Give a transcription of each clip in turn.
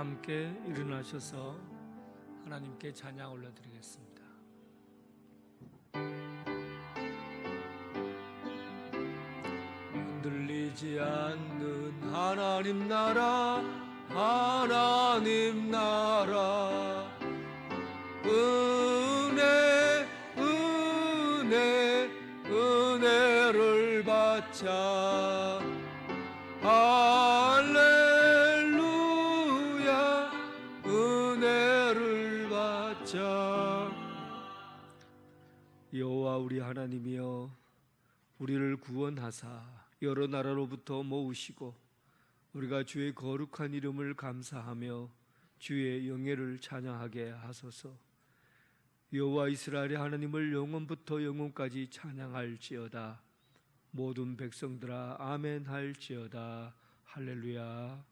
함께 일어나셔서 하나님께 찬양 올려드리겠습니다. 흔들리지 않는 하나님 나라, 하나님 나라, 은혜를 받자. 할렐루야, 은혜를 받자. 여호와 우리 하나님이여, 우리를 구원하사 여러 나라로부터 모으시고 우리가 주의 거룩한 이름을 감사하며 주의 영예를 찬양하게 하소서. 여호와 이스라엘의 하나님을 영원부터 영원까지 찬양할지어다. 모든 백성들아 아멘 할지어다. 할렐루야.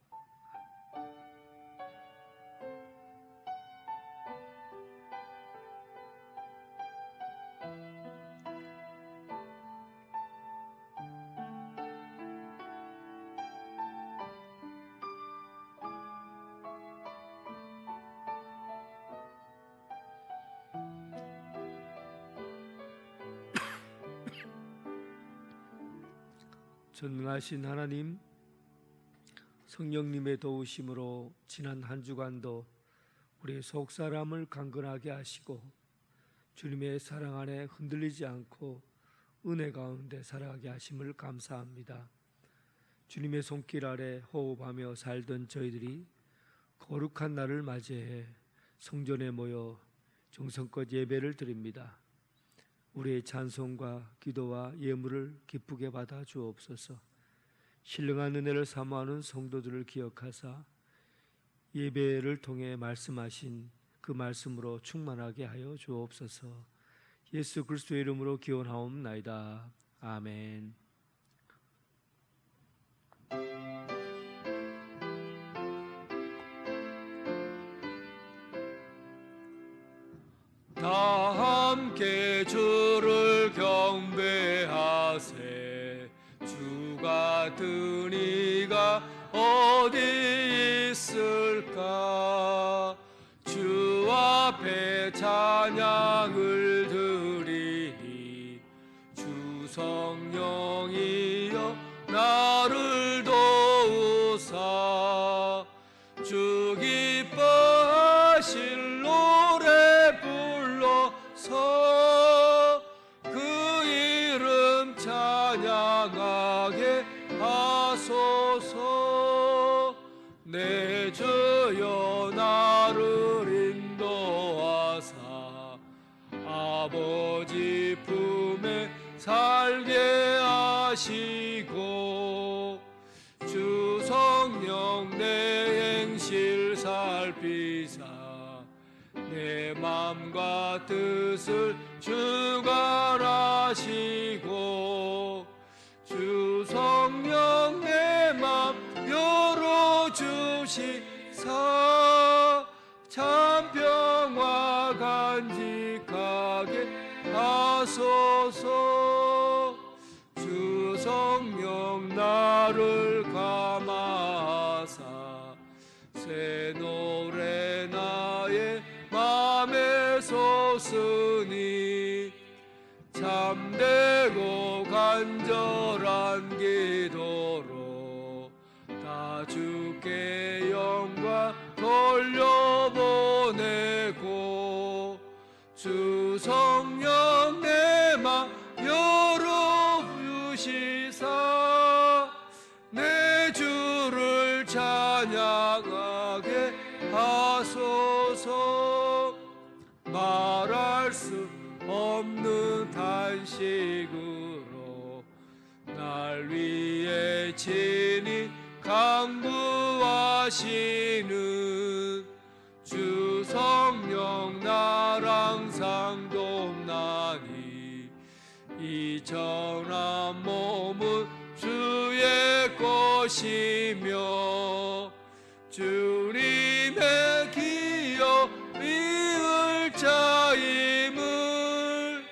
전능하신 하나님, 성령님의 도우심으로 지난 한 주간도 우리의 속사람을 강건하게 하시고 주님의 사랑 안에 흔들리지 않고 은혜 가운데 살아가게 하심을 감사합니다. 주님의 손길 아래 호흡하며 살던 저희들이 거룩한 날을 맞이해 성전에 모여 정성껏 예배를 드립니다. 우리의 찬송과 기도와 예물을 기쁘게 받아 주옵소서. 신령한 은혜를 사모하는 성도들을 기억하사 예배를 통해 말씀하신 그 말씀으로 충만하게 하여 주옵소서. 예수 그리스도의 이름으로 기원하옵나이다. 아멘. 다 함께 주를 경배하세. 주 같은 이가 어디 있을까. 주 앞에 찬양을 드리니 주 성령이여 나를 도우사. 주 기뻐하실 노래 불러서 그 이름 찬양하게 하소서. 내 주여 나를 인도하사 아버지 품에 살게 하시고 주 성령 내 행실 살피사 내 맘과 뜻을 주관하시고 주 성령 내 맘 열어주시사 참 평화 간직하게 하소서. 주 성령 나를 감화하사 새 노래 나의 맘에 솟으니 참되고 간절한 기도로 다 주께 영광 돌려보내고 주 성령 내 맘 열어주시사 내 주를 찬양하게 하소서. 말할 수 없는 탄식으로 날 위해 친히 강구하시는 주 성령 나랑 상동나니 이 천한 몸은 주의 것이며 주님의 기여 이을 자임을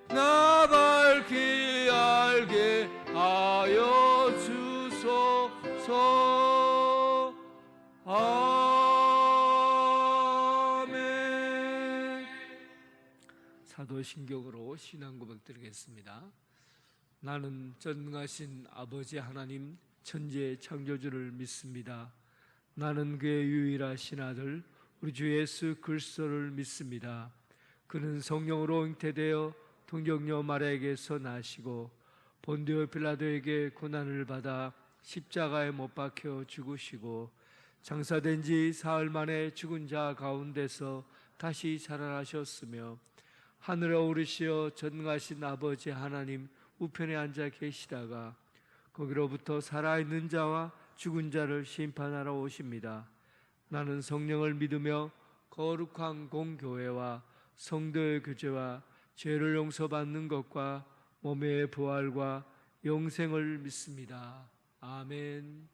나 밝히 알게 하여 주소서. 아멘. 사도신경으로 신앙 고백드리겠습니다. 나는 전능하신 아버지 하나님 천지의 창조주를 믿습니다. 나는 그의 유일하신 아들 우리 주 예수 그리스도를 믿습니다. 그는 성령으로 잉태되어 동정녀 마리아에게서 나시고 본디오 빌라도에게 고난을 받아 십자가에 못 박혀 죽으시고 장사된 지 사흘 만에 죽은 자 가운데서 다시 살아나셨으며 하늘에 오르시어 전능하신 아버지 하나님 우편에 앉아 계시다가 거기로부터 살아있는 자와 죽은 자를 심판하러 오십니다. 나는 성령을 믿으며 거룩한 공교회와 성도의 교제와 죄를 용서받는 것과 몸의 부활과 영생을 믿습니다. 아멘.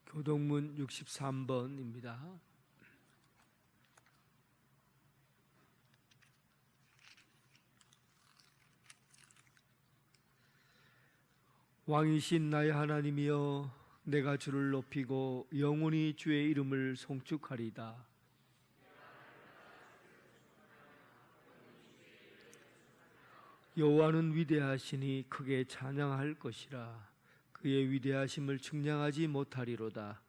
교동문 63번입니다. 왕이신 나의 하나님이여, 내가 주를 높이고 영원히 주의 이름을 송축하리이다. 여호와는 위대하시니 크게 찬양할 것이라. 그의 위대하심을 측량하지 못하리로다.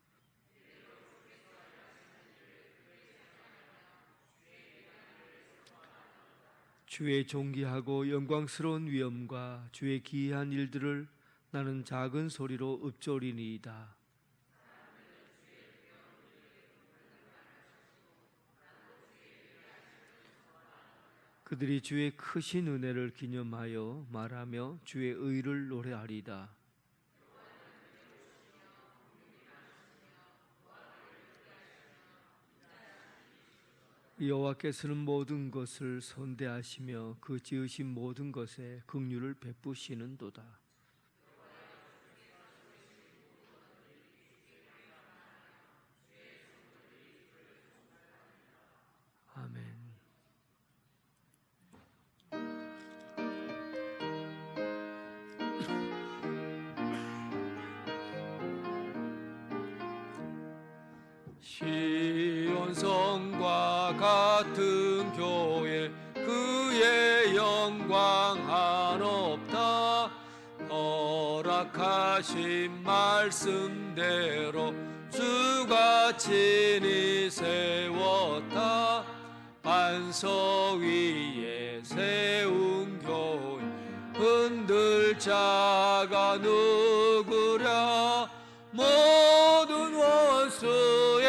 주의 존귀하고 영광스러운 위엄과 주의 기이한 일들을 나는 작은 소리로 읊조리니이다. 그들이 주의 크신 은혜를 기념하여 말하며 주의 의를 노래하리이다. 여호와께서는 모든 것을 선대하시며 그 지으신 모든 것에 긍휼을 베푸시는도다. 아멘. 시온성과 같은 교회 그의 영광 한없다. 허락하신 말씀대로 주가 친히 세웠다. 반석 위에 세운 교회 흔들 자가 누구랴. 모든 원수의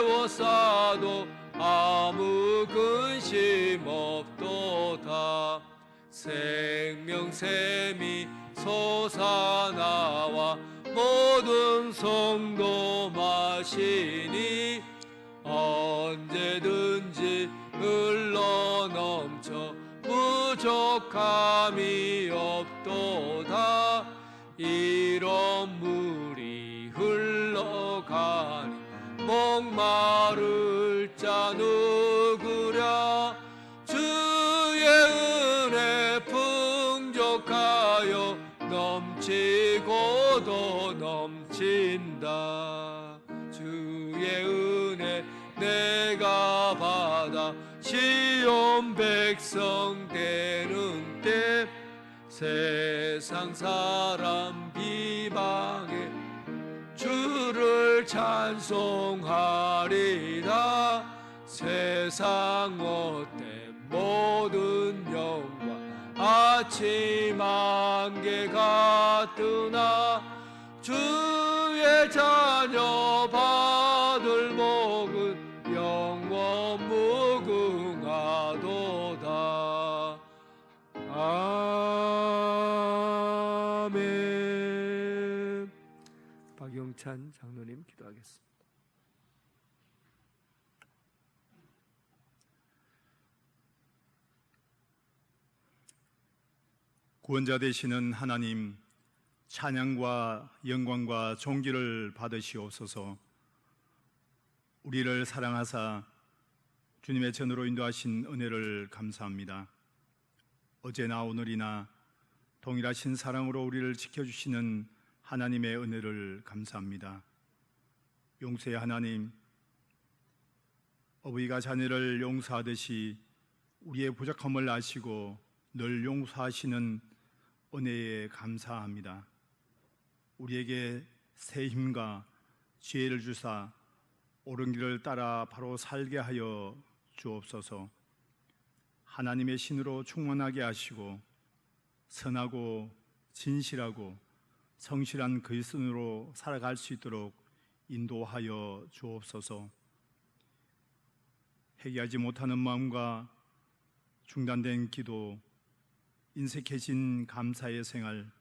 워싸도 아무 근심 없도다. 생명샘이 솟아나와 모든 성도 마시니 언제든지 흘러넘쳐 부족함이 없도다. 이런 물이 흘러가니 목마를 자 누구랴. 주의 은혜 풍족하여 넘치고도 넘친다. 주의 은혜 내가 받아 시온 백성 되는 때 세상 사람 비방에 주를 찬송하리라. 세상 못된 모든 영광 아침 안개 같으나 주의 자녀 받을 복은 영원 무궁하도다. 아멘. 박영찬 장로님 기도하겠습니다. 구원자 되시는 하나님, 찬양과 영광과 존귀를 받으시옵소서. 우리를 사랑하사 주님의 전으로 인도하신 은혜를 감사합니다. 어제나 오늘이나 동일하신 사랑으로 우리를 지켜주시는 하나님의 은혜를 감사합니다. 용서의 하나님, 어부이가 자녀를 용서하듯이 우리의 부족함을 아시고 늘 용서하시는 은혜에 감사합니다. 우리에게 새 힘과 지혜를 주사 옳은 길을 따라 바로 살게 하여 주옵소서. 하나님의 신으로 충만하게 하시고 선하고 진실하고 성실한 그리스도인으로 살아갈 수 있도록 인도하여 주옵소서. 회개하지 못하는 마음과 중단된 기도, 인색해진 감사의 생활,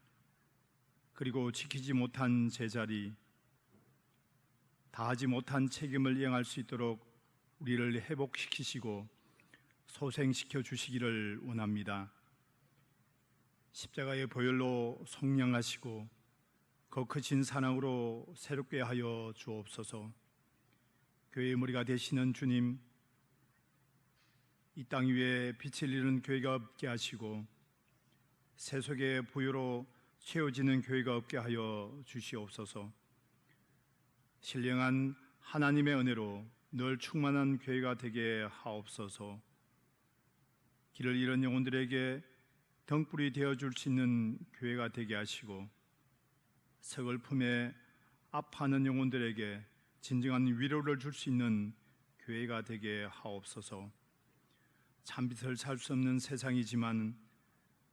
그리고 지키지 못한 제자리, 다하지 못한 책임을 이행할 수 있도록 우리를 회복시키시고 소생시켜 주시기를 원합니다. 십자가의 보혈로 속량하시고 거크진 사랑으로 새롭게 하여 주옵소서. 교회의 머리가 되시는 주님, 이 땅 위에 빛을 잃은 교회가 없게 하시고 세속의 부유로 채워지는 교회가 없게 하여 주시옵소서. 신령한 하나님의 은혜로 늘 충만한 교회가 되게 하옵소서. 길을 잃은 영혼들에게 등불이 되어줄 수 있는 교회가 되게 하시고 서글픔에 아파하는 영혼들에게 진정한 위로를 줄 수 있는 교회가 되게 하옵소서. 참빛을 살 수 없는 세상이지만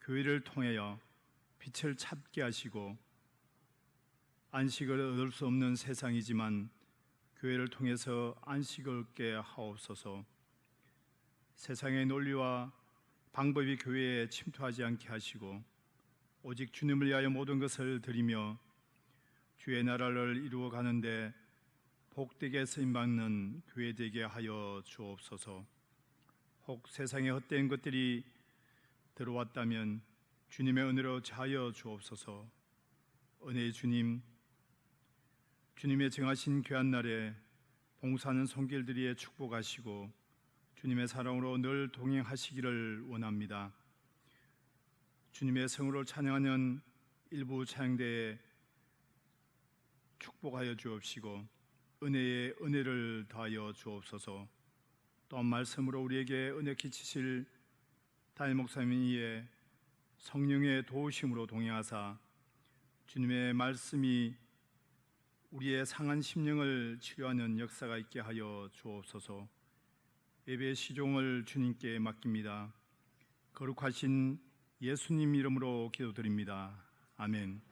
교회를 통하여 빛을 찾게 하시고 안식을 얻을 수 없는 세상이지만 교회를 통해서 안식을 얻게 하옵소서. 세상의 논리와 방법이 교회에 침투하지 않게 하시고 오직 주님을 위하여 모든 것을 드리며 주의 나라를 이루어 가는데 복되게 쓰임받는 교회 되게 하여 주옵소서. 혹 세상에 헛된 것들이 들어왔다면 주님의 은혜로 자하여 주옵소서. 은혜의 주님, 주님의 정하신 귀한 날에 봉사하는 손길들이에 축복하시고 주님의 사랑으로 늘 동행하시기를 원합니다. 주님의 성으로 찬양하는 일부 찬양대에 축복하여 주옵시고 은혜에 은혜를 더하여 주옵소서. 또한 말씀으로 우리에게 은혜 끼치실 담임 목사님 위에 성령의 도우심으로 동행하사 주님의 말씀이 우리의 상한 심령을 치료하는 역사가 있게 하여 주옵소서. 예배의 시종을 주님께 맡깁니다. 거룩하신 예수님 이름으로 기도드립니다. 아멘.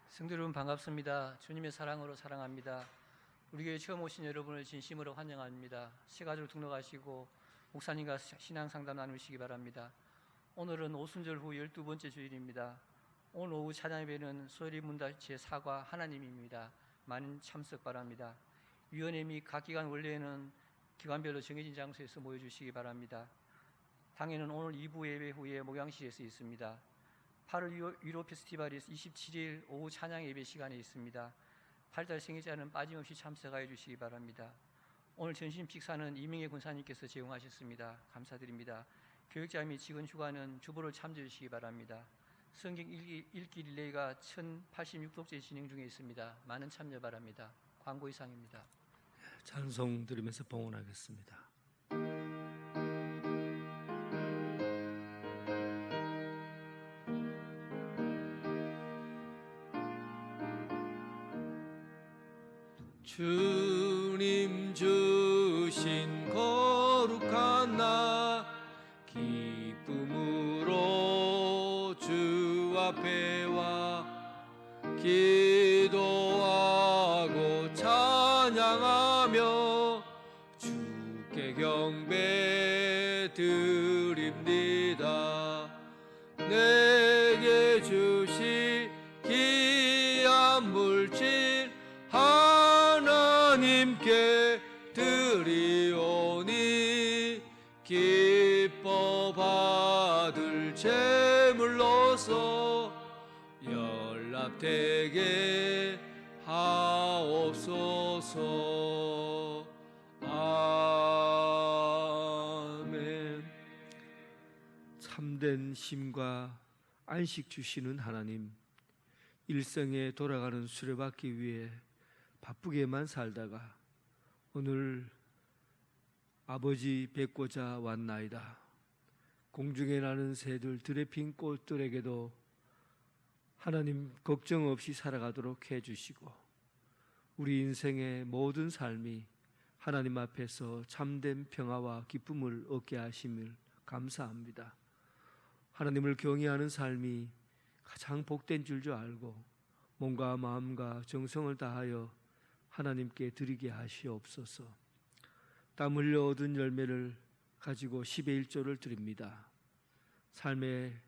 성도 여러분 반갑습니다. 주님의 사랑으로 사랑합니다. 우리 교회 처음 오신 여러분을 진심으로 환영합니다. 시가지로 등록하시고 목사님과 신앙상담 나누시기 바랍니다. 오늘은 오순절 후 12번째 주일입니다. 오늘 오후 찬양 예배는 소리 문다치의 사과 하나님입니다. 많은 참석 바랍니다. 위원회 및 각 기관 원래는 기관별로 정해진 장소에서 모여주시기 바랍니다. 당회는 오늘 2부 예배 후에 목양실에서 있습니다. 8월 위로 페스티벌이 27일 오후 찬양 예배 시간에 있습니다. 8달 생일자는 빠짐없이 참석하여 주시기 바랍니다. 오늘 점심 식사는 이명애 군사님께서 제공하셨습니다. 감사드립니다. 교육자 및 직원 휴가는 주보를 참조해 주시기 바랍니다. 성경 읽기 릴레이가 1086독째 진행 중에 있습니다. 많은 참여 바랍니다. 광고 이상입니다. 찬송 드리면서 봉헌하겠습니다. 주님 주신 거룩한 날 기쁨으로 주 앞에 와 기도하고 찬양하며 주께 경배 드립니다. 내게 주신 귀한 물질 하나님께 드리오니 제물로서 연락되게 하옵소서. 아멘. 참된 쉼과 안식 주시는 하나님, 일생에 돌아가는 수레받기 위해 바쁘게만 살다가 오늘 아버지 뵙고자 왔나이다. 공중에 나는 새들, 들에 핀 꽃들에게도 하나님 걱정 없이 살아가도록 해주시고 우리 인생의 모든 삶이 하나님 앞에서 참된 평화와 기쁨을 얻게 하심을 감사합니다. 하나님을 경외하는 삶이 가장 복된 줄 알고 몸과 마음과 정성을 다하여 하나님께 드리게 하시옵소서. 땀 흘려 얻은 열매를 가지고 10의 1조를 드립니다. 삶의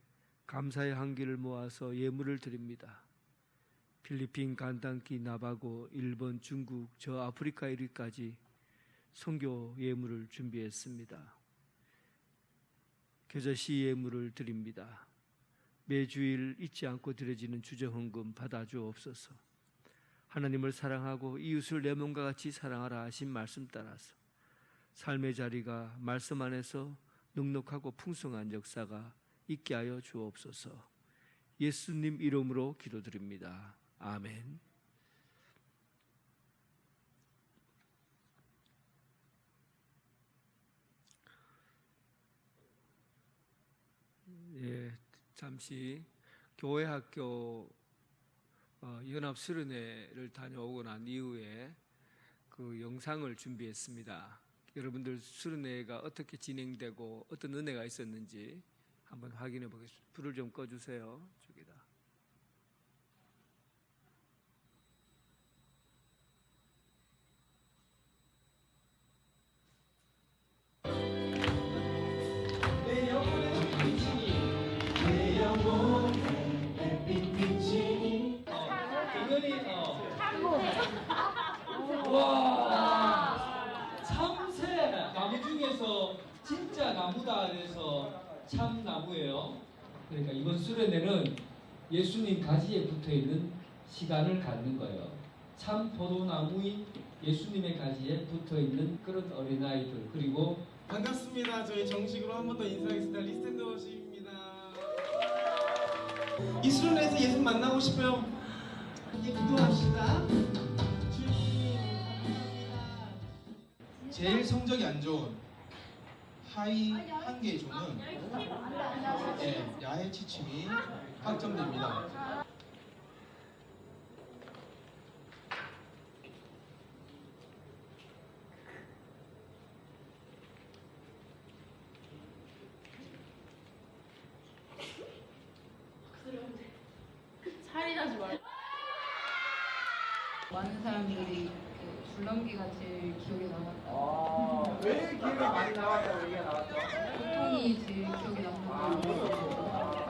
감사의 한기를 모아서 예물을 드립니다. 필리핀, 간단키, 나바고, 일본, 중국, 저 아프리카 이리까지 선교 예물을 준비했습니다. 겨자씨 예물을 드립니다. 매주일 잊지 않고 드려지는 주저헌금 받아주옵소서. 하나님을 사랑하고 이웃을 내 몸과 같이 사랑하라 하신 말씀 따라서 삶의 자리가 말씀 안에서 넉넉하고 풍성한 역사가 있게 하여 주옵소서. 예수님 이름으로 기도드립니다. 아멘. 예, 잠시 교회 학교 연합 수련회를 다녀오고 난 이후에 그 영상을 준비했습니다. 여러분들 수련회가 어떻게 진행되고 어떤 은혜가 있었는지 한번 확인해 보겠습니다. 불을 좀 꺼주세요. 저기다. 와, 참새 나무 중에서 진짜 나무다 그래서 참나무예요. 그러니까 이번 수련회는 예수님 가지에 붙어있는 시간을 갖는 거예요. 참 포도나무인 예수님의 가지에 붙어있는 그런 어린아이들. 그리고 반갑습니다. 저희 정식으로 한 번 더 인사하겠습니다. 리스텐드 워십입니다. 이 수련회에서 예수 만나고 싶어요. 이제 기도합시다. 주님 감사합니다. 제일 성적이 안 좋은 하위 한 개의 조는 야해 취침이 확정됩니다. 살인하지 말. 많은 사람들이 그 줄넘기가 제일 기억에 남았다. 왜 기억이 많이 나왔다고 얘기가 나왔죠? 보통이 제일 기억에 남는 거.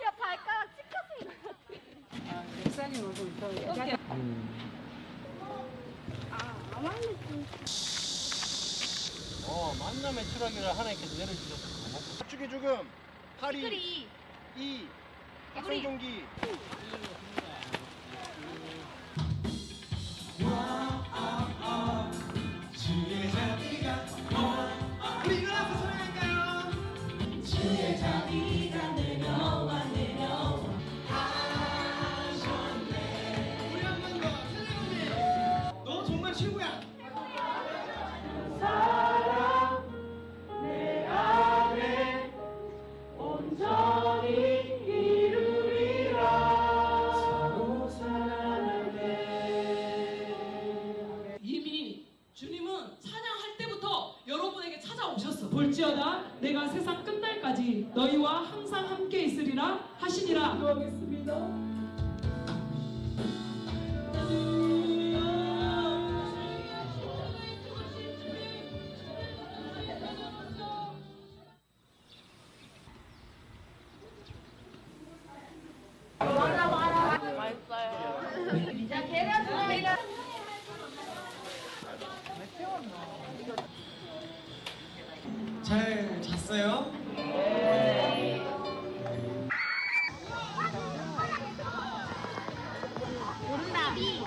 야 발가락 찍혔어. 목사님 얼굴 있어요. 만남의 추락이라 하나님께서 내려주셨어요. 축이 죽음, 파리, 그리. 이, 학생종기. 주의 자비가 우리 일어나서 소리할까요? 주의 자비가 내려와 하셨네. 우리 한 번 더 선생님, 너 정말 최고야. 이미 주님은 찬양할 때부터 여러분에게 찾아오셨어. 볼지어다 내가 세상 끝날까지 너희와 항상 함께 있으리라 하시니라. 기도하겠습니다. 자, 계란 수저이가 있어요? 모른다비.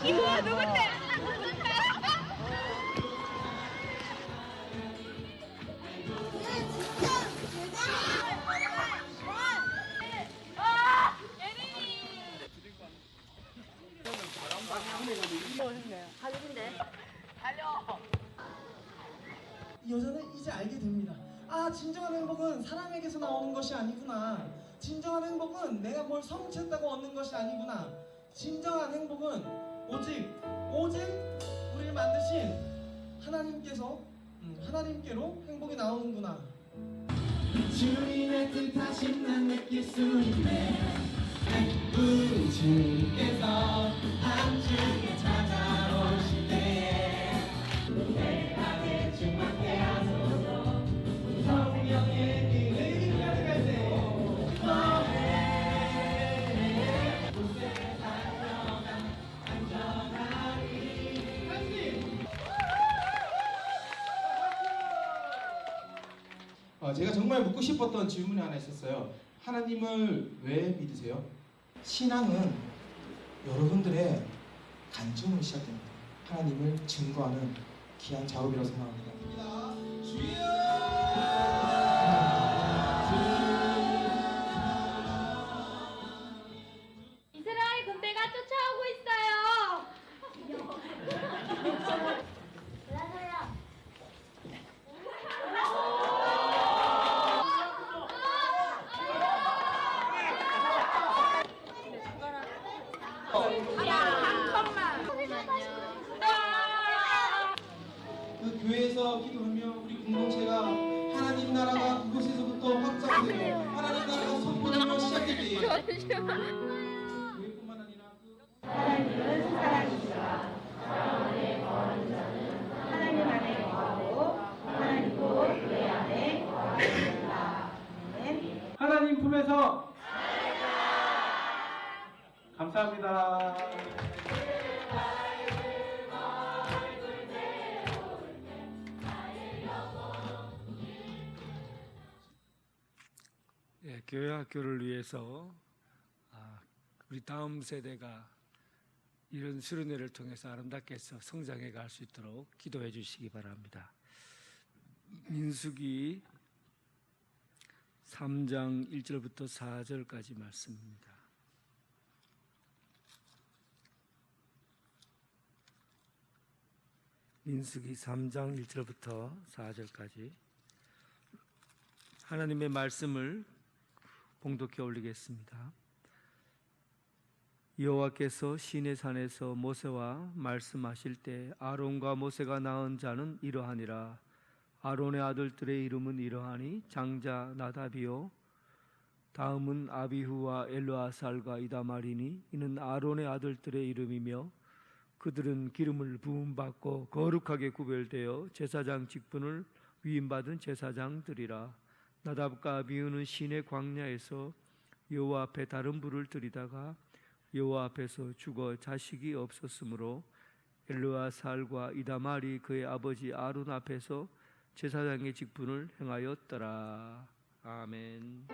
이거 누군데? 여자는 이제 알게 됩니다. 아, 진정한 행복은 사람에게서 나오는 것이 아니구나. 진정한 행복은 내가 뭘 성취했다고 얻는 것이 아니구나. 진정한 행복은 오직 우리를 만드신 하나님께로 행복이 나오는구나. 주님의 뜻하신 난 느낄 수 있네. 우리 주님께서 함께 찾아오실 때에 내 안에 충만케 하소서. 성령의 길을 가져갈 때 곳에 달려가 안전하리. 제가 정말 묻고 싶었던 질문이 하나 있었어요. 하나님을 왜 믿으세요? 신앙은 여러분들의 간증으로 시작됩니다. 하나님을 증거하는 귀한 작업이라고 생각합니다. 이스라엘 군대가 쫓아오고 있어요. 그 교회에서 기도하며 우리 공동체가 하나님 나라가 그곳에서부터 확장되고 하나님 나라가 선포되며 시작될 때에 교회뿐만 아니라 하나님은 사랑이시라. 사랑의 거하는 자는 하나님 안에 거하고 하나님도 그의 안에 거하시리라. 아멘. 하나님 품에서 감사합니다. 교회 학교를 위해서 우리 다음 세대가 이런 수련회를 통해서 아름답게 해서 성장해 갈 수 있도록 기도해 주시기 바랍니다. 민수기 3장 1절부터 4절까지 말씀입니다. 민수기 3장 1절부터 4절까지 하나님의 말씀을 봉독해 올리겠습니다. 여호와께서 시내산에서 모세와 말씀하실 때 아론과 모세가 낳은 자는 이러하니라. 아론의 아들들의 이름은 이러하니 장자 나답이요 다음은 아비후와 엘르아살과 이다말이니 이는 아론의 아들들의 이름이며 그들은 기름을 부음받고 거룩하게 구별되어 제사장 직분을 위임받은 제사장들이라. 나답과 아비후는 시내 광야에서 여호와 앞에 다른 불을 들이다가 여호와 앞에서 죽어 자식이 없었으므로 엘르아살과 이다말이 그의 아버지 아론 앞에서 제사장의 직분을 행하였더라. 아멘.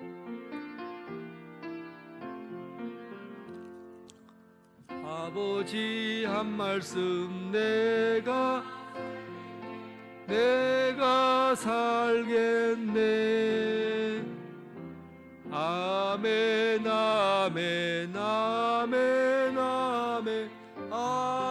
아버지 한 말씀 내가 살겠네. 아멘 아멘 아멘 아멘 아멘.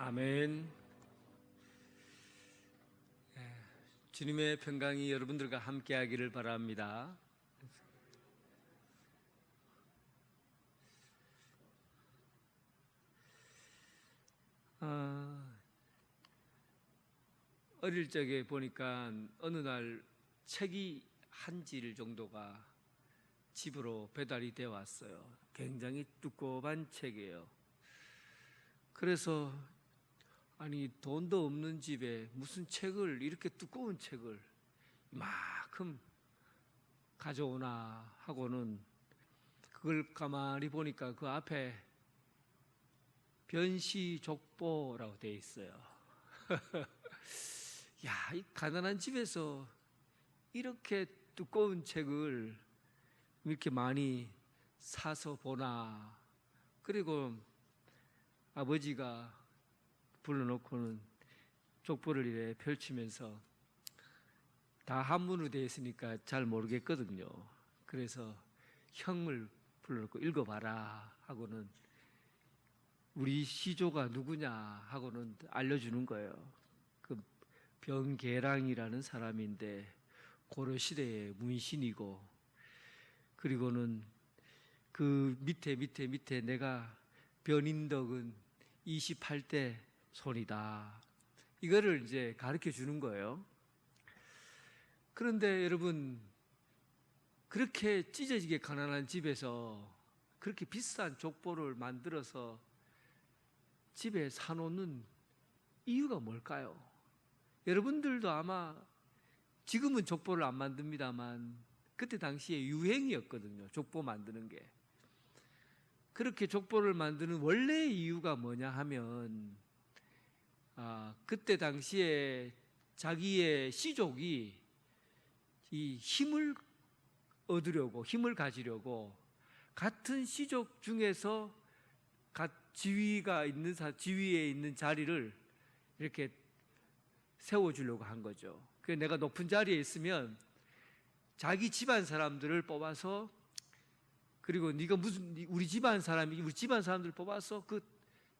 아멘. 주님의 평강이 여러분들과 함께하기를 바랍니다. 어릴 적에 보니까 어느 날 책이 한 질 정도가 집으로 배달이 되어 왔어요. 굉장히 두꺼운 책이에요. 그래서 아니 돈도 없는 집에 무슨 책을, 이렇게 두꺼운 책을 이만큼 가져오나 하고는 그걸 가만히 보니까 그 앞에 변시족보라고 되어 있어요. 야, 이 가난한 집에서 이렇게 두꺼운 책을 이렇게 많이 사서 보나. 그리고 아버지가 불러놓고는 족보를 이렇게 펼치면서 다 한문으로 되어 있으니까 잘 모르겠거든요. 그래서 형을 불러놓고 읽어봐라 하고는 우리 시조가 누구냐 하고는 알려주는 거예요. 그 변계랑이라는 사람인데 고려시대의 문신이고, 그리고는 그 밑에 내가 변인덕은 28대 손이다. 이거를 이제 가르쳐 주는 거예요. 그런데 여러분, 그렇게 찢어지게 가난한 집에서 그렇게 비싼 족보를 만들어서 집에 사놓는 이유가 뭘까요? 여러분들도 아마 지금은 족보를 안 만듭니다만 그때 당시에 유행이었거든요. 족보 만드는 게. 그렇게 족보를 만드는 원래의 이유가 뭐냐 하면 그때 당시에 자기의 시족이 이 힘을 얻으려고, 힘을 가지려고 같은 시족 중에서 지위에 있는 자리를 이렇게 세워주려고 한 거죠. 그래서 내가 높은 자리에 있으면 자기 집안 사람들을 뽑아서, 그리고 네가 우리 집안 사람들을 뽑아서 그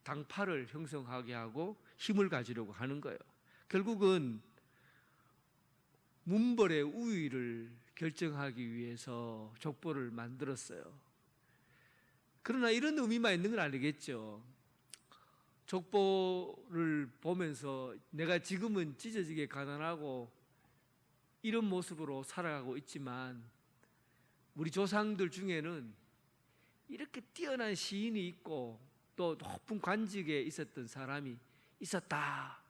당파를 형성하게 하고 힘을 가지려고 하는 거예요. 결국은 문벌의 우위를 결정하기 위해서 족보를 만들었어요. 그러나 이런 의미만 있는 건 아니겠죠. 족보를 보면서 내가 지금은 찢어지게 가난하고 이런 모습으로 살아가고 있지만 우리 조상들 중에는 이렇게 뛰어난 시인이 있고 또 높은 관직에 있었던 사람이 있었다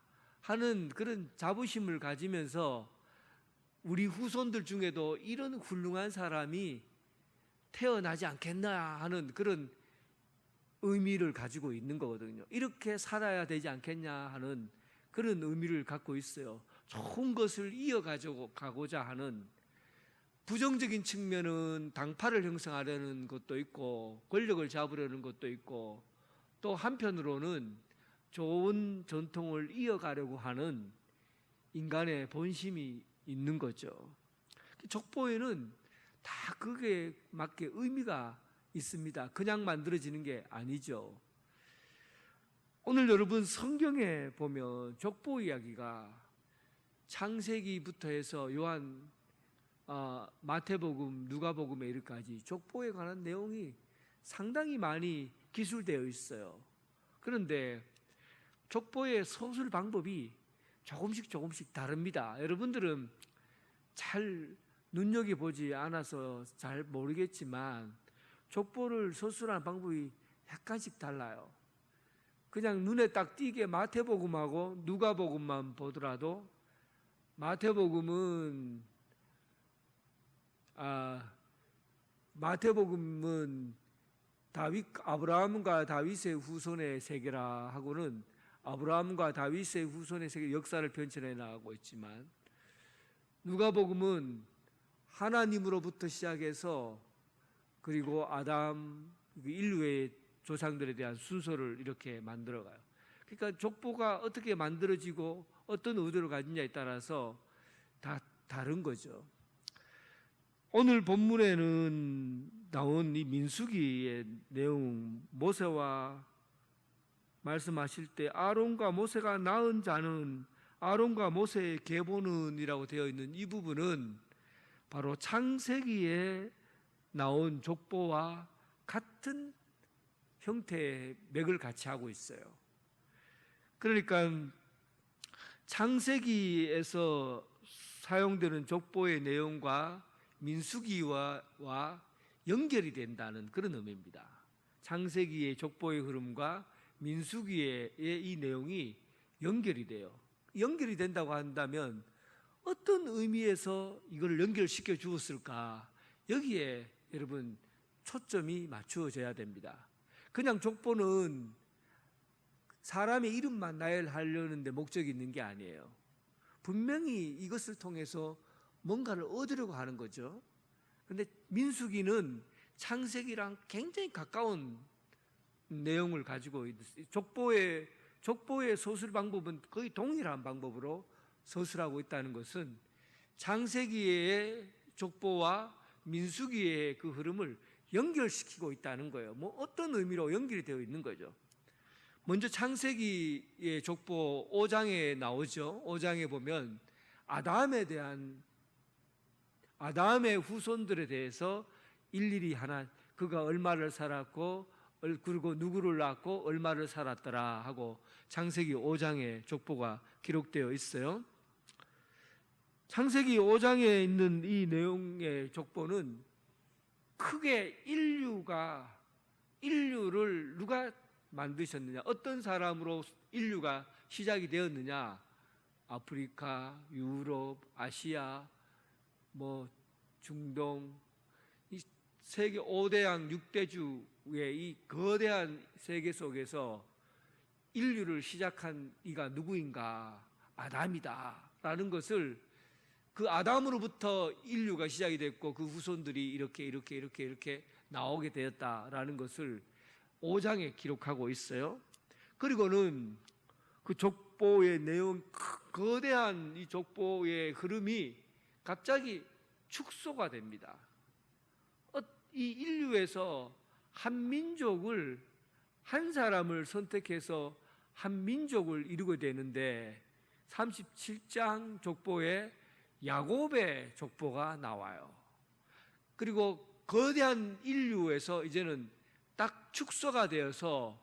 하는 그런 자부심을 가지면서 우리 후손들 중에도 이런 훌륭한 사람이 태어나지 않겠나 하는 그런 의미를 가지고 있는 거거든요. 이렇게 살아야 되지 않겠냐 하는 그런 의미를 갖고 있어요. 좋은 것을 이어가고자 하는, 부정적인 측면은 당파를 형성하려는 것도 있고 권력을 잡으려는 것도 있고, 또 한편으로는 좋은 전통을 이어가려고 하는 인간의 본심이 있는 거죠. 족보에는 다 그게 맞게 의미가 있습니다. 그냥 만들어지는 게 아니죠. 오늘 여러분 성경에 보면 족보 이야기가 창세기부터 해서 요한, 마태복음, 누가복음에 이르기까지 족보에 관한 내용이 상당히 많이 기술되어 있어요. 그런데 족보의 서술 방법이 조금씩 다릅니다. 여러분들은 잘 눈여겨보지 않아서 잘 모르겠지만 족보를 서술하는 방법이 약간씩 달라요. 그냥 눈에 딱 띄게 마태복음하고 누가복음만 보더라도 마태복음은 아브라함과 다윗의 후손의 세계라 하고는 아브라함과 다윗의 후손의 세계 역사를 편찬해 나가고 있지만, 누가복음은 하나님으로부터 시작해서 그리고 아담, 인류의 조상들에 대한 순서를 이렇게 만들어가요. 그러니까 족보가 어떻게 만들어지고 어떤 의도를 가지냐에 따라서 다 다른 거죠. 오늘 본문에는 나온 이 민수기의 내용, 모세와 말씀하실 때 아론과 모세가 낳은 자는, 아론과 모세의 계보는이라고 되어 있는 이 부분은 바로 창세기에 나온 족보와 같은 형태의 맥을 같이 하고 있어요. 그러니까 창세기에서 사용되는 족보의 내용과 민수기와 연결이 된다는 그런 의미입니다. 창세기의 족보의 흐름과 민수기의 이 내용이 연결이 돼요. 연결이 된다고 한다면 어떤 의미에서 이걸 연결시켜 주었을까? 여기에 여러분 초점이 맞추어져야 됩니다. 그냥 족보는 사람의 이름만 나열하려는데 목적이 있는 게 아니에요. 분명히 이것을 통해서 뭔가를 얻으려고 하는 거죠. 그런데 민수기는 창세기랑 굉장히 가까운 내용을 가지고 있어요. 족보의 서술 방법은 거의 동일한 방법으로 서술하고 있다는 것은 창세기의 족보와 민수기의 그 흐름을 연결시키고 있다는 거예요. 뭐 어떤 의미로 연결이 되어 있는 거죠. 먼저 창세기의 족보 5장에 나오죠. 5장에 보면 아담의 후손들에 대해서 일일이 하나, 그가 얼마를 살았고 그리고 누구를 낳고 얼마를 살았더라 하고 창세기 5장에 족보가 기록되어 있어요. 창세기 5장에 있는 이 내용의 족보는 크게 인류를 누가 만드셨느냐, 어떤 사람으로 인류가 시작이 되었느냐, 아프리카, 유럽, 아시아, 중동, 이 세계 5대양 6대주의 이 거대한 세계 속에서 인류를 시작한 이가 누구인가? 아담이다 라는 것을, 그 아담으로부터 인류가 시작이 됐고 그 후손들이 이렇게 나오게 되었다라는 것을 5장에 기록하고 있어요. 그리고는 그 족보의 내용, 거대한 이 족보의 흐름이 갑자기 축소가 됩니다. 이 인류에서 한 민족을, 한 사람을 선택해서 한 민족을 이루게 되는데 37장 족보에 야곱의 족보가 나와요. 그리고 거대한 인류에서 이제는 딱 축소가 되어서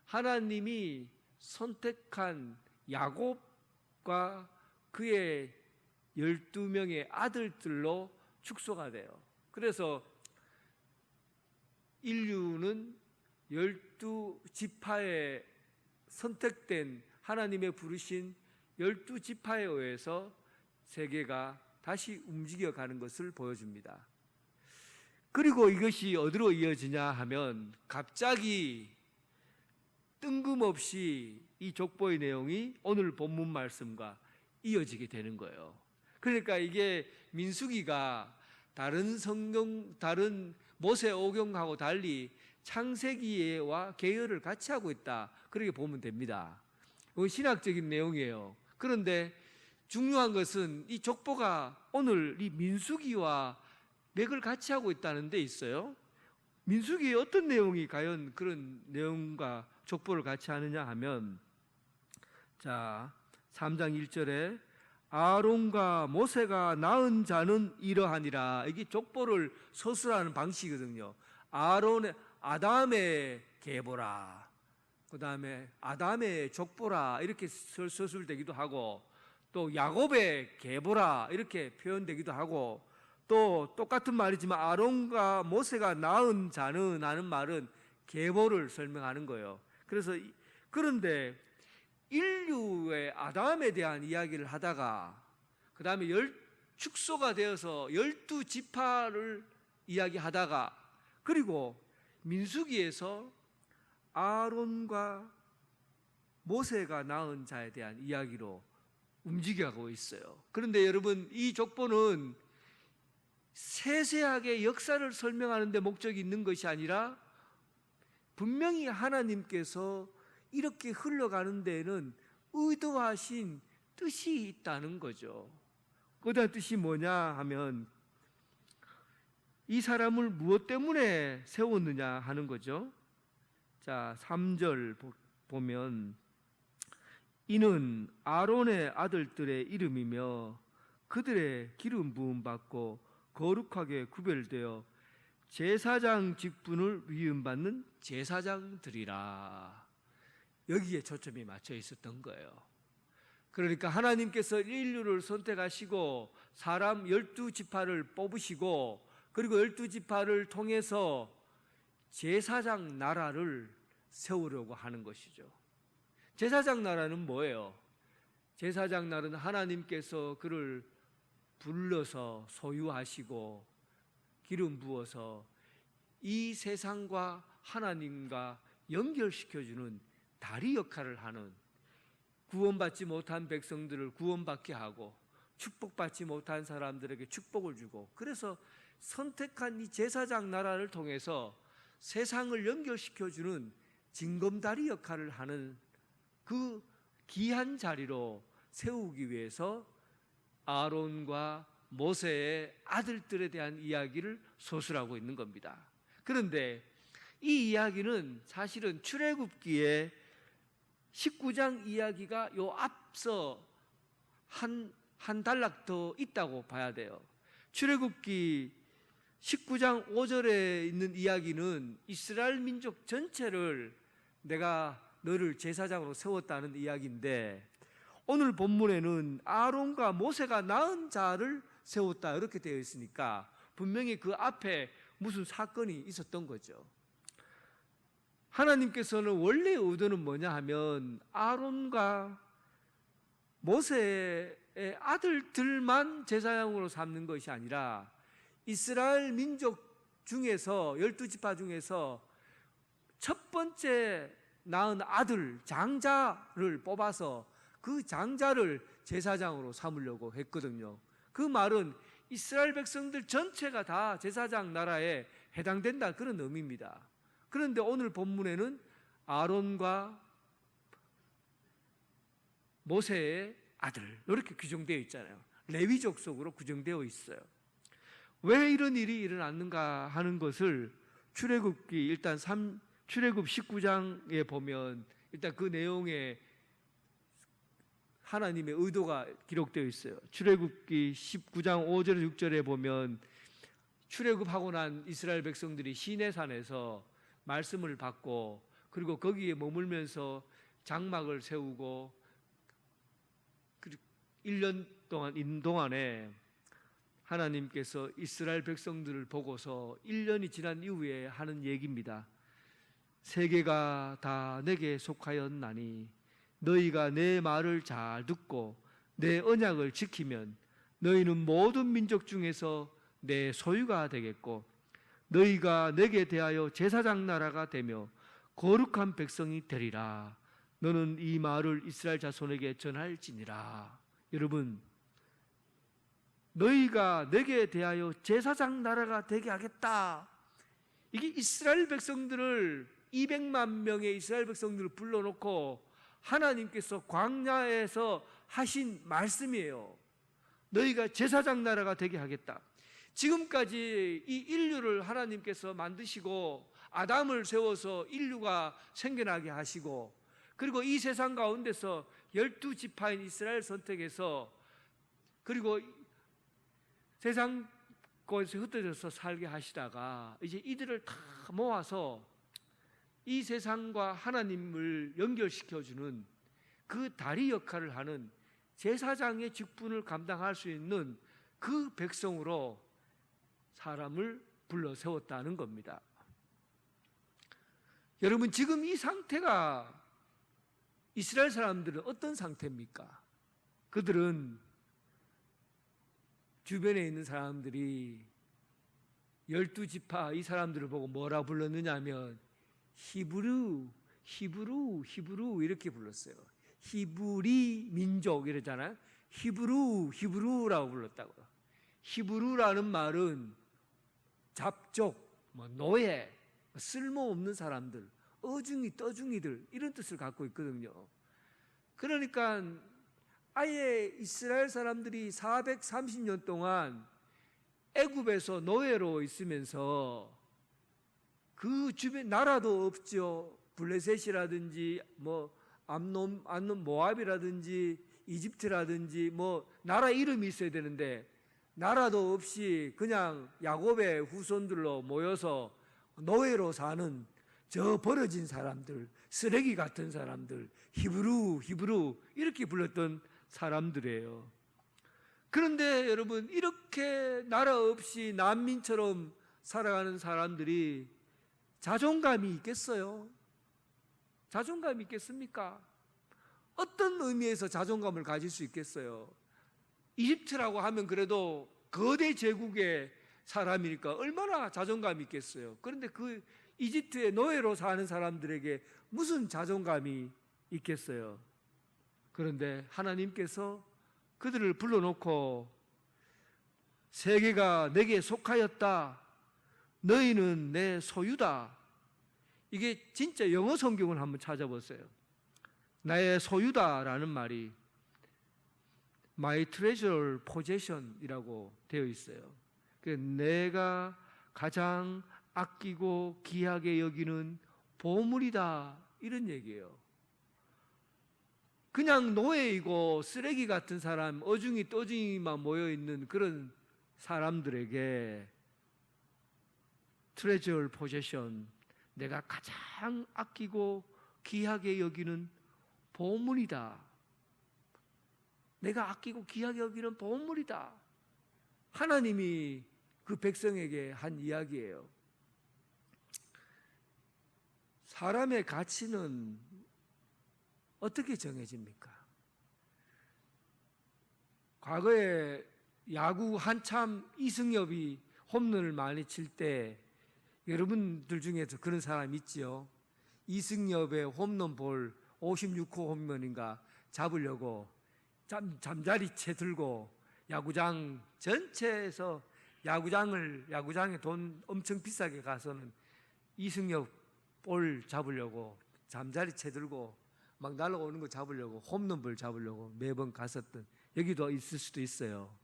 하나님이 선택한 야곱과 그의 12명의 아들들로 축소가 돼요. 그래서 인류는 12지파에 선택된, 하나님의 부르신 12지파에 의해서 세계가 다시 움직여가는 것을 보여줍니다. 그리고 이것이 어디로 이어지냐 하면 갑자기 뜬금없이 이 족보의 내용이 오늘 본문 말씀과 이어지게 되는 거예요. 그러니까 이게 민수기가 다른 모세오경하고 달리 창세기와 계열을 같이 하고 있다, 그렇게 보면 됩니다. 이건 신학적인 내용이에요. 그런데 중요한 것은 이 족보가 오늘 이 민수기와 맥을 같이 하고 있다는 데 있어요. 민수기의 어떤 내용이 과연 그런 내용과 족보를 같이 하느냐 하면, 자 3장 1절에 아론과 모세가 낳은 자는 이러하니라. 이게 족보를 서술하는 방식이거든요. 아담의 계보라, 그 다음에 아담의 족보라 이렇게 서술되기도 하고, 또 야곱의 계보라 이렇게 표현되기도 하고, 또 똑같은 말이지만 아론과 모세가 낳은 자는 하는 말은 계보를 설명하는 거예요. 그런데 인류의 아담에 대한 이야기를 하다가 그 다음에 축소가 되어서 12지파를 이야기하다가, 그리고 민수기에서 아론과 모세가 낳은 자에 대한 이야기로 움직여가고 있어요. 그런데 여러분, 이 족보는 세세하게 역사를 설명하는 데 목적이 있는 것이 아니라 분명히 하나님께서 이렇게 흘러가는 데에는 의도하신 뜻이 있다는 거죠. 그 뜻이 뭐냐 하면 이 사람을 무엇 때문에 세웠느냐 하는 거죠. 자 3절 보면 이는 아론의 아들들의 이름이며 그들의 기름 부음 받고 거룩하게 구별되어 제사장 직분을 위임받는 제사장들이라. 여기에 초점이 맞춰 있었던 거예요. 그러니까 하나님께서 인류를 선택하시고 사람 12지파를 뽑으시고 그리고 12지파를 통해서 제사장 나라를 세우려고 하는 것이죠. 제사장 나라는 뭐예요? 제사장 나라는 하나님께서 그를 불러서 소유하시고 기름 부어서 이 세상과 하나님과 연결시켜주는 다리 역할을 하는, 구원받지 못한 백성들을 구원받게 하고 축복받지 못한 사람들에게 축복을 주고, 그래서 선택한 이 제사장 나라를 통해서 세상을 연결시켜주는 징검다리 역할을 하는 그 귀한 자리로 세우기 위해서 아론과 모세의 아들들에 대한 이야기를 소술하고 있는 겁니다. 그런데 이 이야기는 사실은 출애굽기에 19장 이야기가 요 앞서 한 단락 더 있다고 봐야 돼요. 출애굽기 19장 5절에 있는 이야기는 이스라엘 민족 전체를 내가 너를 제사장으로 세웠다는 이야기인데, 오늘 본문에는 아론과 모세가 낳은 자를 세웠다 이렇게 되어 있으니까 분명히 그 앞에 무슨 사건이 있었던 거죠. 하나님께서는 원래 의도는 뭐냐 하면 아론과 모세의 아들들만 제사장으로 삼는 것이 아니라 이스라엘 민족 중에서 12지파 중에서 첫 번째 낳은 아들 장자를 뽑아서 그 장자를 제사장으로 삼으려고 했거든요. 그 말은 이스라엘 백성들 전체가 다 제사장 나라에 해당된다, 그런 의미입니다. 그런데 오늘 본문에는 아론과 모세의 아들 이렇게 규정되어 있잖아요. 레위 족속으로 규정되어 있어요. 왜 이런 일이 일어났는가 하는 것을 출애굽기 일단 출애굽 19장에 보면 일단 그 내용에 하나님의 의도가 기록되어 있어요. 출애굽기 19장 5절 6절에 보면 출애굽하고 난 이스라엘 백성들이 시내산에서 말씀을 받고 그리고 거기에 머물면서 장막을 세우고 1년 동안 있는 동안에 하나님께서 이스라엘 백성들을 보고서 1년이 지난 이후에 하는 얘기입니다. 세계가 다 내게 속하였나니 너희가 내 말을 잘 듣고 내 언약을 지키면 너희는 모든 민족 중에서 내 소유가 되겠고 너희가 내게 대하여 제사장 나라가 되며 거룩한 백성이 되리라. 너는 이 말을 이스라엘 자손에게 전할지니라. 여러분, 너희가 내게 대하여 제사장 나라가 되게 하겠다. 이게 이스라엘 백성들을 200만 명의 이스라엘 백성들을 불러놓고 하나님께서 광야에서 하신 말씀이에요. 너희가 제사장 나라가 되게 하겠다. 지금까지 이 인류를 하나님께서 만드시고 아담을 세워서 인류가 생겨나게 하시고 그리고 이 세상 가운데서 12지파인 이스라엘 선택해서 그리고 세상 곳에 흩어져서 살게 하시다가 이제 이들을 다 모아서 이 세상과 하나님을 연결시켜주는 그 다리 역할을 하는 제사장의 직분을 감당할 수 있는 그 백성으로 사람을 불러 세웠다는 겁니다. 여러분, 지금 이 상태가 이스라엘 사람들은 어떤 상태입니까? 그들은 주변에 있는 사람들이 12지파 이 사람들을 보고 뭐라 불렀느냐 하면 히브루 이렇게 불렀어요. 히브리 민족 이러잖아요. 히브루라고 불렀다고요. 히브루라는 말은 잡족, 노예, 쓸모없는 사람들, 어중이 떠중이들 이런 뜻을 갖고 있거든요. 그러니까 아예 이스라엘 사람들이 430년 동안 애굽에서 노예로 있으면서 그 주변 나라도 없죠. 블레셋이라든지 뭐 암논 모압이라든지 이집트라든지 뭐 나라 이름이 있어야 되는데 나라도 없이 그냥 야곱의 후손들로 모여서 노예로 사는 저 버려진 사람들, 쓰레기 같은 사람들, 히브루 이렇게 불렀던 사람들이에요. 그런데 여러분, 이렇게 나라 없이 난민처럼 살아가는 사람들이 자존감이 있겠어요? 자존감이 있겠습니까? 어떤 의미에서 자존감을 가질 수 있겠어요? 이집트라고 하면 그래도 거대 제국의 사람이니까 얼마나 자존감이 있겠어요? 그런데 그 이집트의 노예로 사는 사람들에게 무슨 자존감이 있겠어요? 그런데 하나님께서 그들을 불러놓고 세계가 내게 속하였다. 너희는 내 소유다. 이게 진짜 영어 성경을 한번 찾아보세요. 나의 소유다라는 말이 My treasure possession이라고 되어 있어요. 내가 가장 아끼고 귀하게 여기는 보물이다, 이런 얘기예요. 그냥 노예이고 쓰레기 같은 사람, 어중이 떠중이만 모여있는 그런 사람들에게 treasure possession, 내가 가장 아끼고 귀하게 여기는 보물이다. 내가 아끼고 귀하게 여기는 보물이다. 하나님이 그 백성에게 한 이야기예요. 사람의 가치는 어떻게 정해집니까? 과거에 야구 한참 이승엽이 홈런을 많이 칠 때 여러분들 중에서 그런 사람 있지요? 이승엽의 홈런 볼 56호 홈런인가 잡으려고 잠자리채 들고 야구장 전체에서 야구장에 돈 엄청 비싸게 가서는 이승엽 볼 잡으려고 잠자리채 들고 막 날아오는 거 잡으려고 홈런볼 잡으려고 매번 갔었던, 여기도 있을 수도 있어요.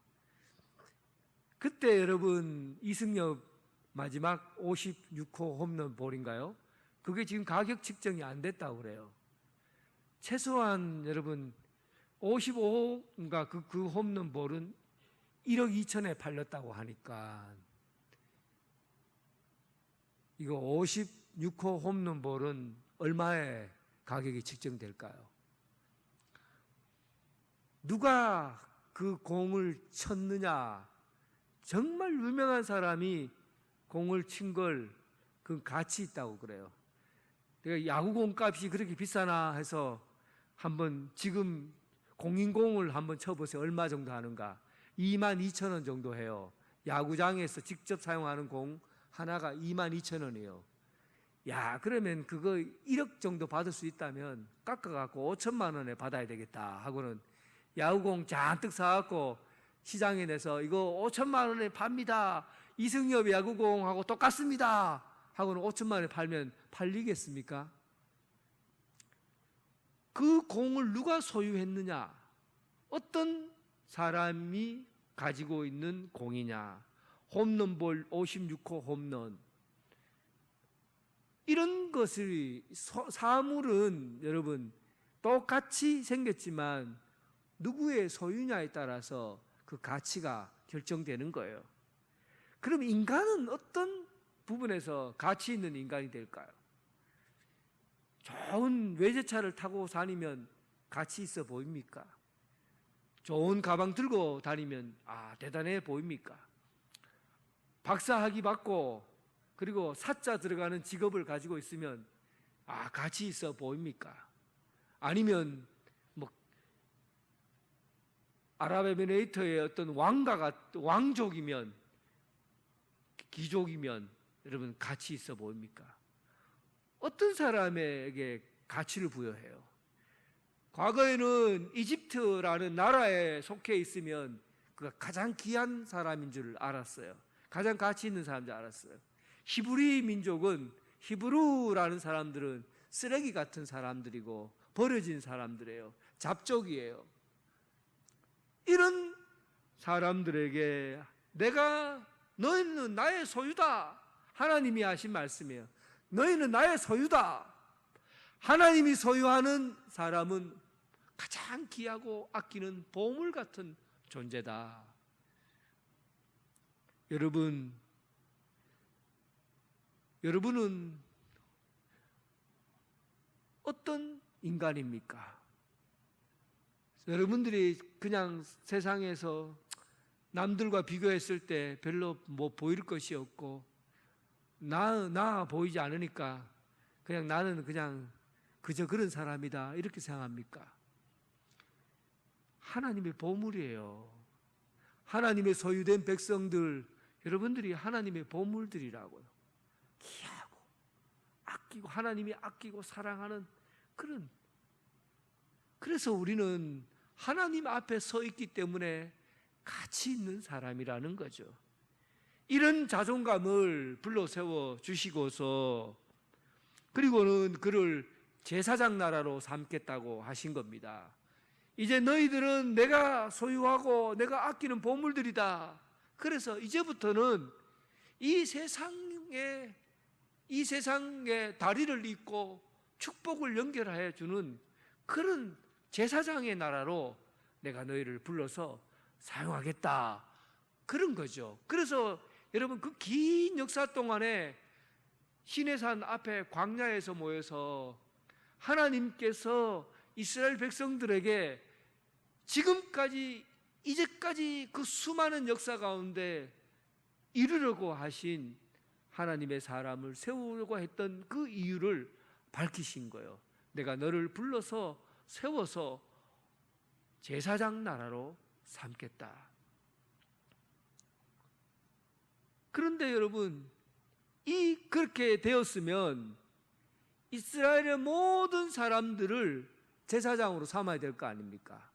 그때 여러분 이승엽 마지막 56호 홈런 볼인가요? 그게 지금 가격 측정이 안 됐다고 그래요. 최소한 여러분 55호인가 그 홈런 볼은 1억 2천에 팔렸다고 하니까 이거 56호 홈런 볼은 얼마에 가격이 측정될까요? 누가 그 공을 쳤느냐, 정말 유명한 사람이 공을 친 걸 그 가치 있다고 그래요. 내가 야구공 값이 그렇게 비싸나 해서 한번 지금 공인공을 한번 쳐보세요. 얼마 정도 하는가? 22,000원 정도 해요. 야구장에서 직접 사용하는 공 하나가 22,000원이에요. 야, 그러면 그거 1억 정도 받을 수 있다면 깎아갖고 5천만 원에 받아야 되겠다 하고는 야구공 잔뜩 사갖고 시장에 내서 이거 5천만 원에 팝니다. 이승엽 야구공하고 똑같습니다 하고는 5천만 원에 팔면 팔리겠습니까? 그 공을 누가 소유했느냐, 어떤 사람이 가지고 있는 공이냐, 홈런볼 56호 홈런, 이런 것을, 사물은 여러분 똑같이 생겼지만 누구의 소유냐에 따라서 그 가치가 결정되는 거예요. 그럼 인간은 어떤 부분에서 가치 있는 인간이 될까요? 좋은 외제차를 타고 다니면 가치 있어 보입니까? 좋은 가방 들고 다니면 대단해 보입니까? 박사학위 받고 그리고 사자 들어가는 직업을 가지고 있으면 가치 있어 보입니까? 아니면 뭐 아랍에미레이트의 어떤 왕족이면, 귀족이면 여러분 가치 있어 보입니까? 어떤 사람에게 가치를 부여해요? 과거에는 이집트라는 나라에 속해 있으면 그가 가장 귀한 사람인 줄 알았어요. 가장 가치 있는 사람인 줄 알았어요. 히브리 민족은, 히브루라는 사람들은 쓰레기 같은 사람들이고 버려진 사람들이에요. 잡족이에요. 이런 사람들에게 너희는 나의 소유다, 하나님이 하신 말씀이에요. 너희는 나의 소유다. 하나님이 소유하는 사람은 가장 귀하고 아끼는 보물 같은 존재다. 여러분은 어떤 인간입니까? 여러분들이 그냥 세상에서 남들과 비교했을 때 별로 뭐 보일 것이 없고 나 보이지 않으니까 그냥 나는 그냥 그저 그런 사람이다 이렇게 생각합니까? 하나님의 보물이에요. 하나님의 소유된 백성들, 여러분들이 하나님의 보물들이라고요. 귀하고 아끼고 하나님이 아끼고 사랑하는 그런, 그래서 우리는 하나님 앞에 서 있기 때문에 가치 있는 사람이라는 거죠. 이런 자존감을 불러 세워 주시고서 그리고는 그를 제사장 나라로 삼겠다고 하신 겁니다. 이제 너희들은 내가 소유하고 내가 아끼는 보물들이다. 그래서 이제부터는 이 세상에 다리를 잇고 축복을 연결해 주는 그런 제사장의 나라로 내가 너희를 불러서 사용하겠다. 그런 거죠. 그래서 여러분 그 긴 역사 동안에 시내산 앞에 광야에서 모여서 하나님께서 이스라엘 백성들에게 지금까지 이제까지 그 수많은 역사 가운데 이루려고 하신 하나님의 사람을 세우려고 했던 그 이유를 밝히신 거예요. 내가 너를 불러서 세워서 제사장 나라로 삼겠다. 그런데 여러분, 그렇게 되었으면 이스라엘의 모든 사람들을 제사장으로 삼아야 될 거 아닙니까?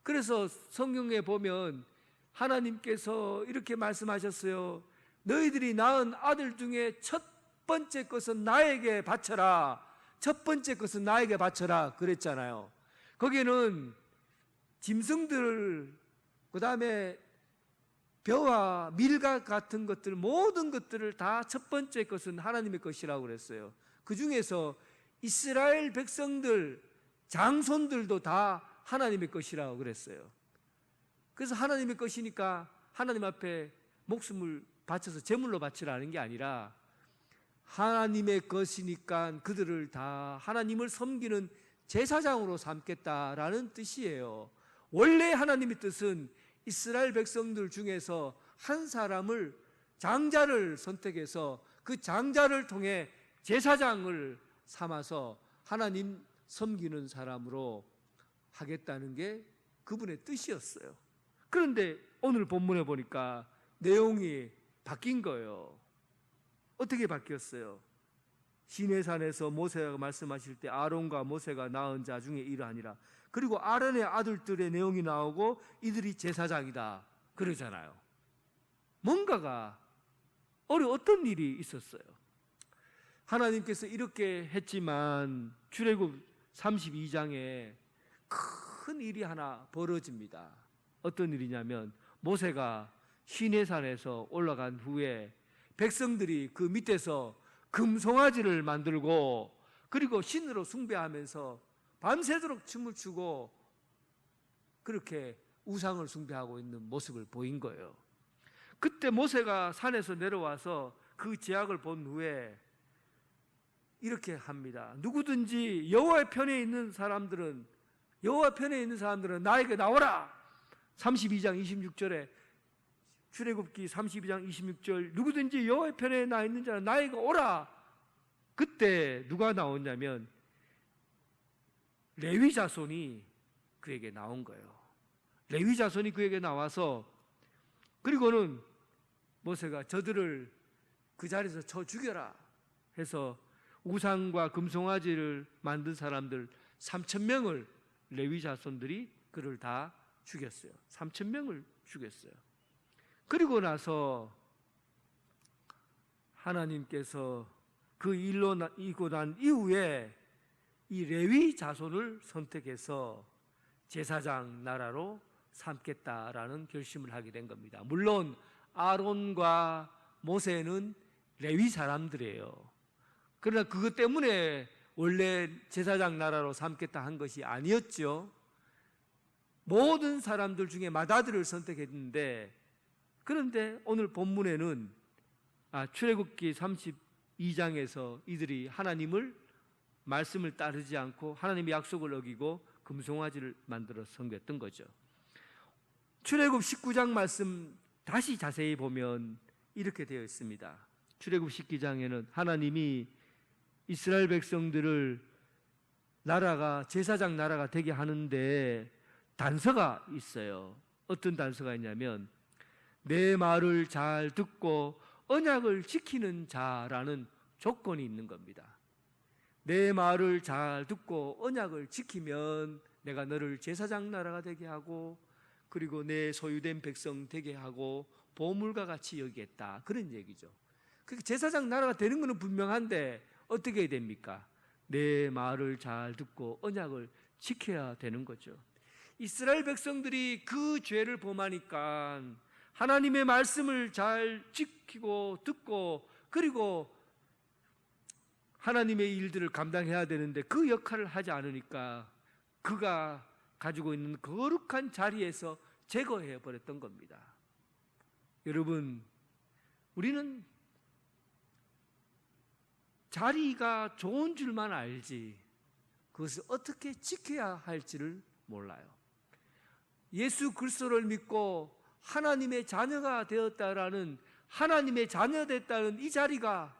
그래서 성경에 보면 하나님께서 이렇게 말씀하셨어요. 너희들이 낳은 아들 중에 첫 번째 것은 나에게 바쳐라. 첫 번째 것은 나에게 바쳐라 그랬잖아요. 거기에는 짐승들, 그 다음에 벼와 밀과 같은 것들, 모든 것들을 다 첫 번째 것은 하나님의 것이라고 그랬어요. 그 중에서 이스라엘 백성들, 장손들도 다 하나님의 것이라고 그랬어요. 그래서 하나님의 것이니까 하나님 앞에 목숨을 바쳐서 제물로 바치라는 게 아니라 하나님의 것이니까 그들을 다 하나님을 섬기는 제사장으로 삼겠다라는 뜻이에요. 원래 하나님의 뜻은 이스라엘 백성들 중에서 한 사람을, 장자를 선택해서 그 장자를 통해 제사장을 삼아서 하나님 섬기는 사람으로 하겠다는 게 그분의 뜻이었어요. 그런데 오늘 본문에 보니까 내용이 바뀐 거예요. 어떻게 바뀌었어요? 시내산에서 모세가 말씀하실 때 아론과 모세가 낳은 자 중에 이러하니라. 그리고 아론의 아들들의 내용이 나오고 이들이 제사장이다 그러잖아요. 뭔가가 어떤 일이 있었어요. 하나님께서 이렇게 했지만 출애굽 32장에 큰 일이 하나 벌어집니다. 어떤 일이냐면 모세가 시내산에서 올라간 후에 백성들이 그 밑에서 금송아지를 만들고 그리고 신으로 숭배하면서 밤새도록 춤을 추고 그렇게 우상을 숭배하고 있는 모습을 보인 거예요. 그때 모세가 산에서 내려와서 그 제약을 본 후에 이렇게 합니다. 누구든지 여호와 편에 있는 사람들은 나에게 나오라. 32장 26절에 출애굽기 32장 26절 누구든지 여호와 편에 나 있는 자는 나에게 오라. 그때 누가 나오냐면 레위 자손이 그에게 나온 거예요. 레위 자손이 그에게 나와서 그리고는 모세가 저들을 그 자리에서 쳐 죽여라 해서 우상과 금송아지를 만든 사람들 3,000명을 레위 자손들이 그를 다 죽였어요. 3,000명을 죽였어요. 그리고 나서 하나님께서 그 일로 이고 난 이후에 이 레위 자손을 선택해서 제사장 나라로 삼겠다라는 결심을 하게 된 겁니다. 물론 아론과 모세는 레위 사람들이에요. 그러나 그것 때문에 원래 제사장 나라로 삼겠다 한 것이 아니었죠. 모든 사람들 중에 맏아들을 선택했는데, 그런데 오늘 본문에는 출애굽기 32장에서 이들이 하나님을 말씀을 따르지 않고 하나님의 약속을 어기고 금송아지를 만들어 섬겼던 거죠. 출애굽 19장 말씀 다시 자세히 보면 이렇게 되어 있습니다. 출애굽 19장에는 하나님이 이스라엘 백성들을 나라가 제사장 나라가 되게 하는데 단서가 있어요. 어떤 단서가 있냐면 내 말을 잘 듣고 언약을 지키는 자라는 조건이 있는 겁니다. 내 말을 잘 듣고 언약을 지키면 내가 너를 제사장 나라가 되게 하고 그리고 내 소유된 백성 되게 하고 보물과 같이 여기겠다, 그런 얘기죠. 제사장 나라가 되는 것은 분명한데 어떻게 해야 됩니까? 내 말을 잘 듣고 언약을 지켜야 되는 거죠. 이스라엘 백성들이 그 죄를 범하니까 하나님의 말씀을 잘 지키고 듣고 그리고 하나님의 일들을 감당해야 되는데 그 역할을 하지 않으니까 그가 가지고 있는 거룩한 자리에서 제거해 버렸던 겁니다. 여러분, 우리는 자리가 좋은 줄만 알지 그것을 어떻게 지켜야 할지를 몰라요. 예수 그리스도를 믿고 하나님의 자녀가 되었다라는, 하나님의 자녀 됐다는 이 자리가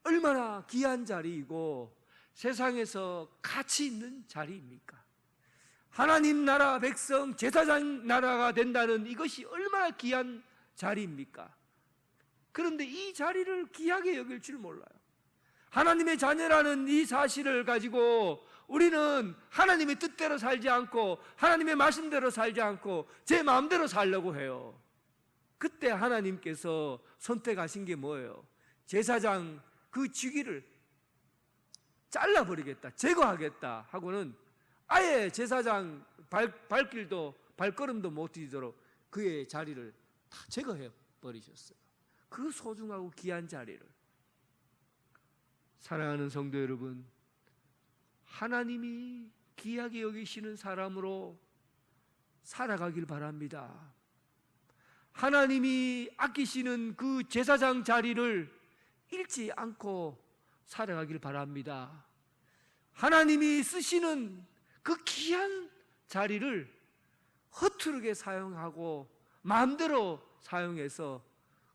얼마나 귀한 자리이고 세상에서 가치 있는 자리입니까? 하나님 나라 백성 제사장 나라가 된다는 이것이 얼마나 귀한 자리입니까? 그런데 이 자리를 귀하게 여길 줄 몰라요. 하나님의 자녀라는 이 사실을 가지고 우리는 하나님의 뜻대로 살지 않고 하나님의 말씀대로 살지 않고 제 마음대로 살려고 해요. 그때 하나님께서 선택하신 게 뭐예요? 제사장 그 직위를 잘라버리겠다, 제거하겠다 하고는 아예 제사장 발길도 발걸음도 못 뛰도록 그의 자리를 다 제거해 버리셨어요. 그 소중하고 귀한 자리를. 사랑하는 성도 여러분, 하나님이 귀하게 여기시는 사람으로 살아가길 바랍니다. 하나님이 아끼시는 그 제사장 자리를 잃지 않고 살아가길 바랍니다. 하나님이 쓰시는 그 귀한 자리를 허투루게 사용하고 마음대로 사용해서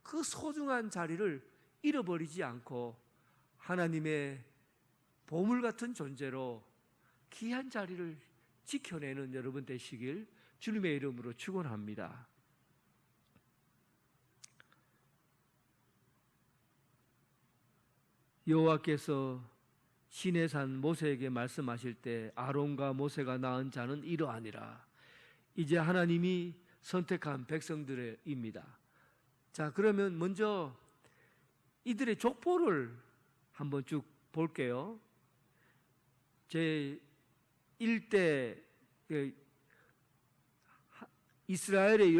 그 소중한 자리를 잃어버리지 않고 하나님의 보물 같은 존재로 귀한 자리를 지켜내는 여러분 되시길 주님의 이름으로 축원합니다. 여호와께서 시내산 모세에게 말씀하실 때 아론과 모세가 낳은 자는 이러하니라. 이제 하나님이 선택한 백성들입니다. 자, 그러면 먼저 이들의 족보를 한번 쭉 볼게요. 제 1대 이스라엘의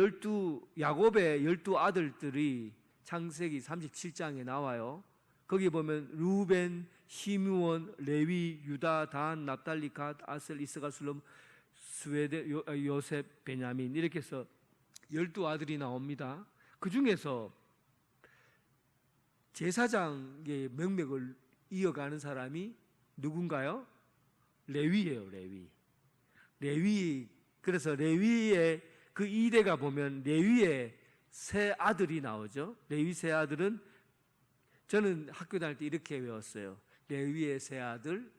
야곱의 12아들들이 창세기 37장에 나와요. 거기 보면 루벤, 시므온, 레위, 유다, 단, 납달리, 갓, 아셀, 이스가, 술럼, 스웨데, 요셉, 베냐민 이렇게 해서 12아들이 나옵니다. 그 중에서 제사장의 명맥을 이어가는 사람이 누군가요? 레위예요, 레위. 그래서 레위의 그 2대가 보면 레위의 세 아들이 나오죠. 레위 세 아들은 저는 학교 다닐 때 이렇게 외웠어요. 레위의 세 아들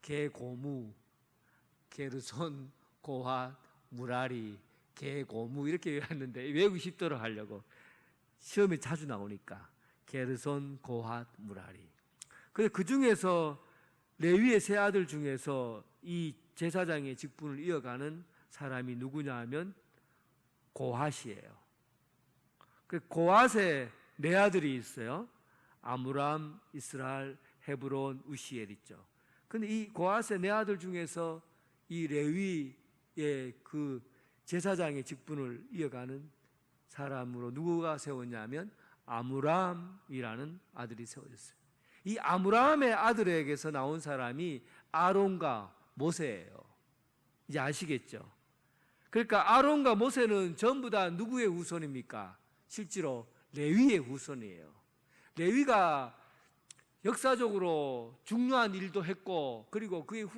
게고무, 게르손, 고핫, 무라리, 게고무 이렇게 외웠는데 외우기 쉽도록 하려고 시험에 자주 나오니까 게르손, 고핫, 무라리. 그래서 그 중에서 레위의 세 아들 중에서 이 제사장의 직분을 이어가는 사람이 누구냐 하면 고핫이에요. 그 고핫의 네 아들이 있어요. 아므람, 이스라엘, 헤브론, 우시엘 있죠. 근데 이 고핫의 네 아들 중에서 이 레위의 그 제사장의 직분을 이어가는 사람으로 누구가 세웠냐면 아므람이라는 아들이 세워졌어요. 이 아므라함의 아들에게서 나온 사람이 아론과 모세예요. 이제 아시겠죠? 그러니까 아론과 모세는 전부 다 누구의 후손입니까? 실제로 레위의 후손이에요. 레위가 역사적으로 중요한 일도 했고, 그리고 그의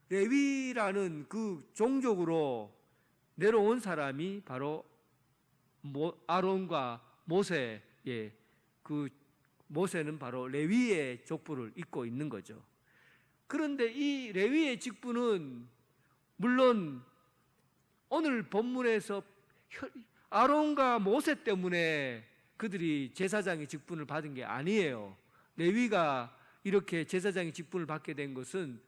레위라는 그 종족으로 내려온 사람이 바로 아론과 모세의, 그 모세는 바로 레위의 족보를 잇고 있는 거죠. 그런데 이 레위의 직분은 물론 오늘 본문에서 아론과 모세 때문에 그들이 제사장의 직분을 받은 게 아니에요. 레위가 이렇게 제사장의 직분을 받게 된 것은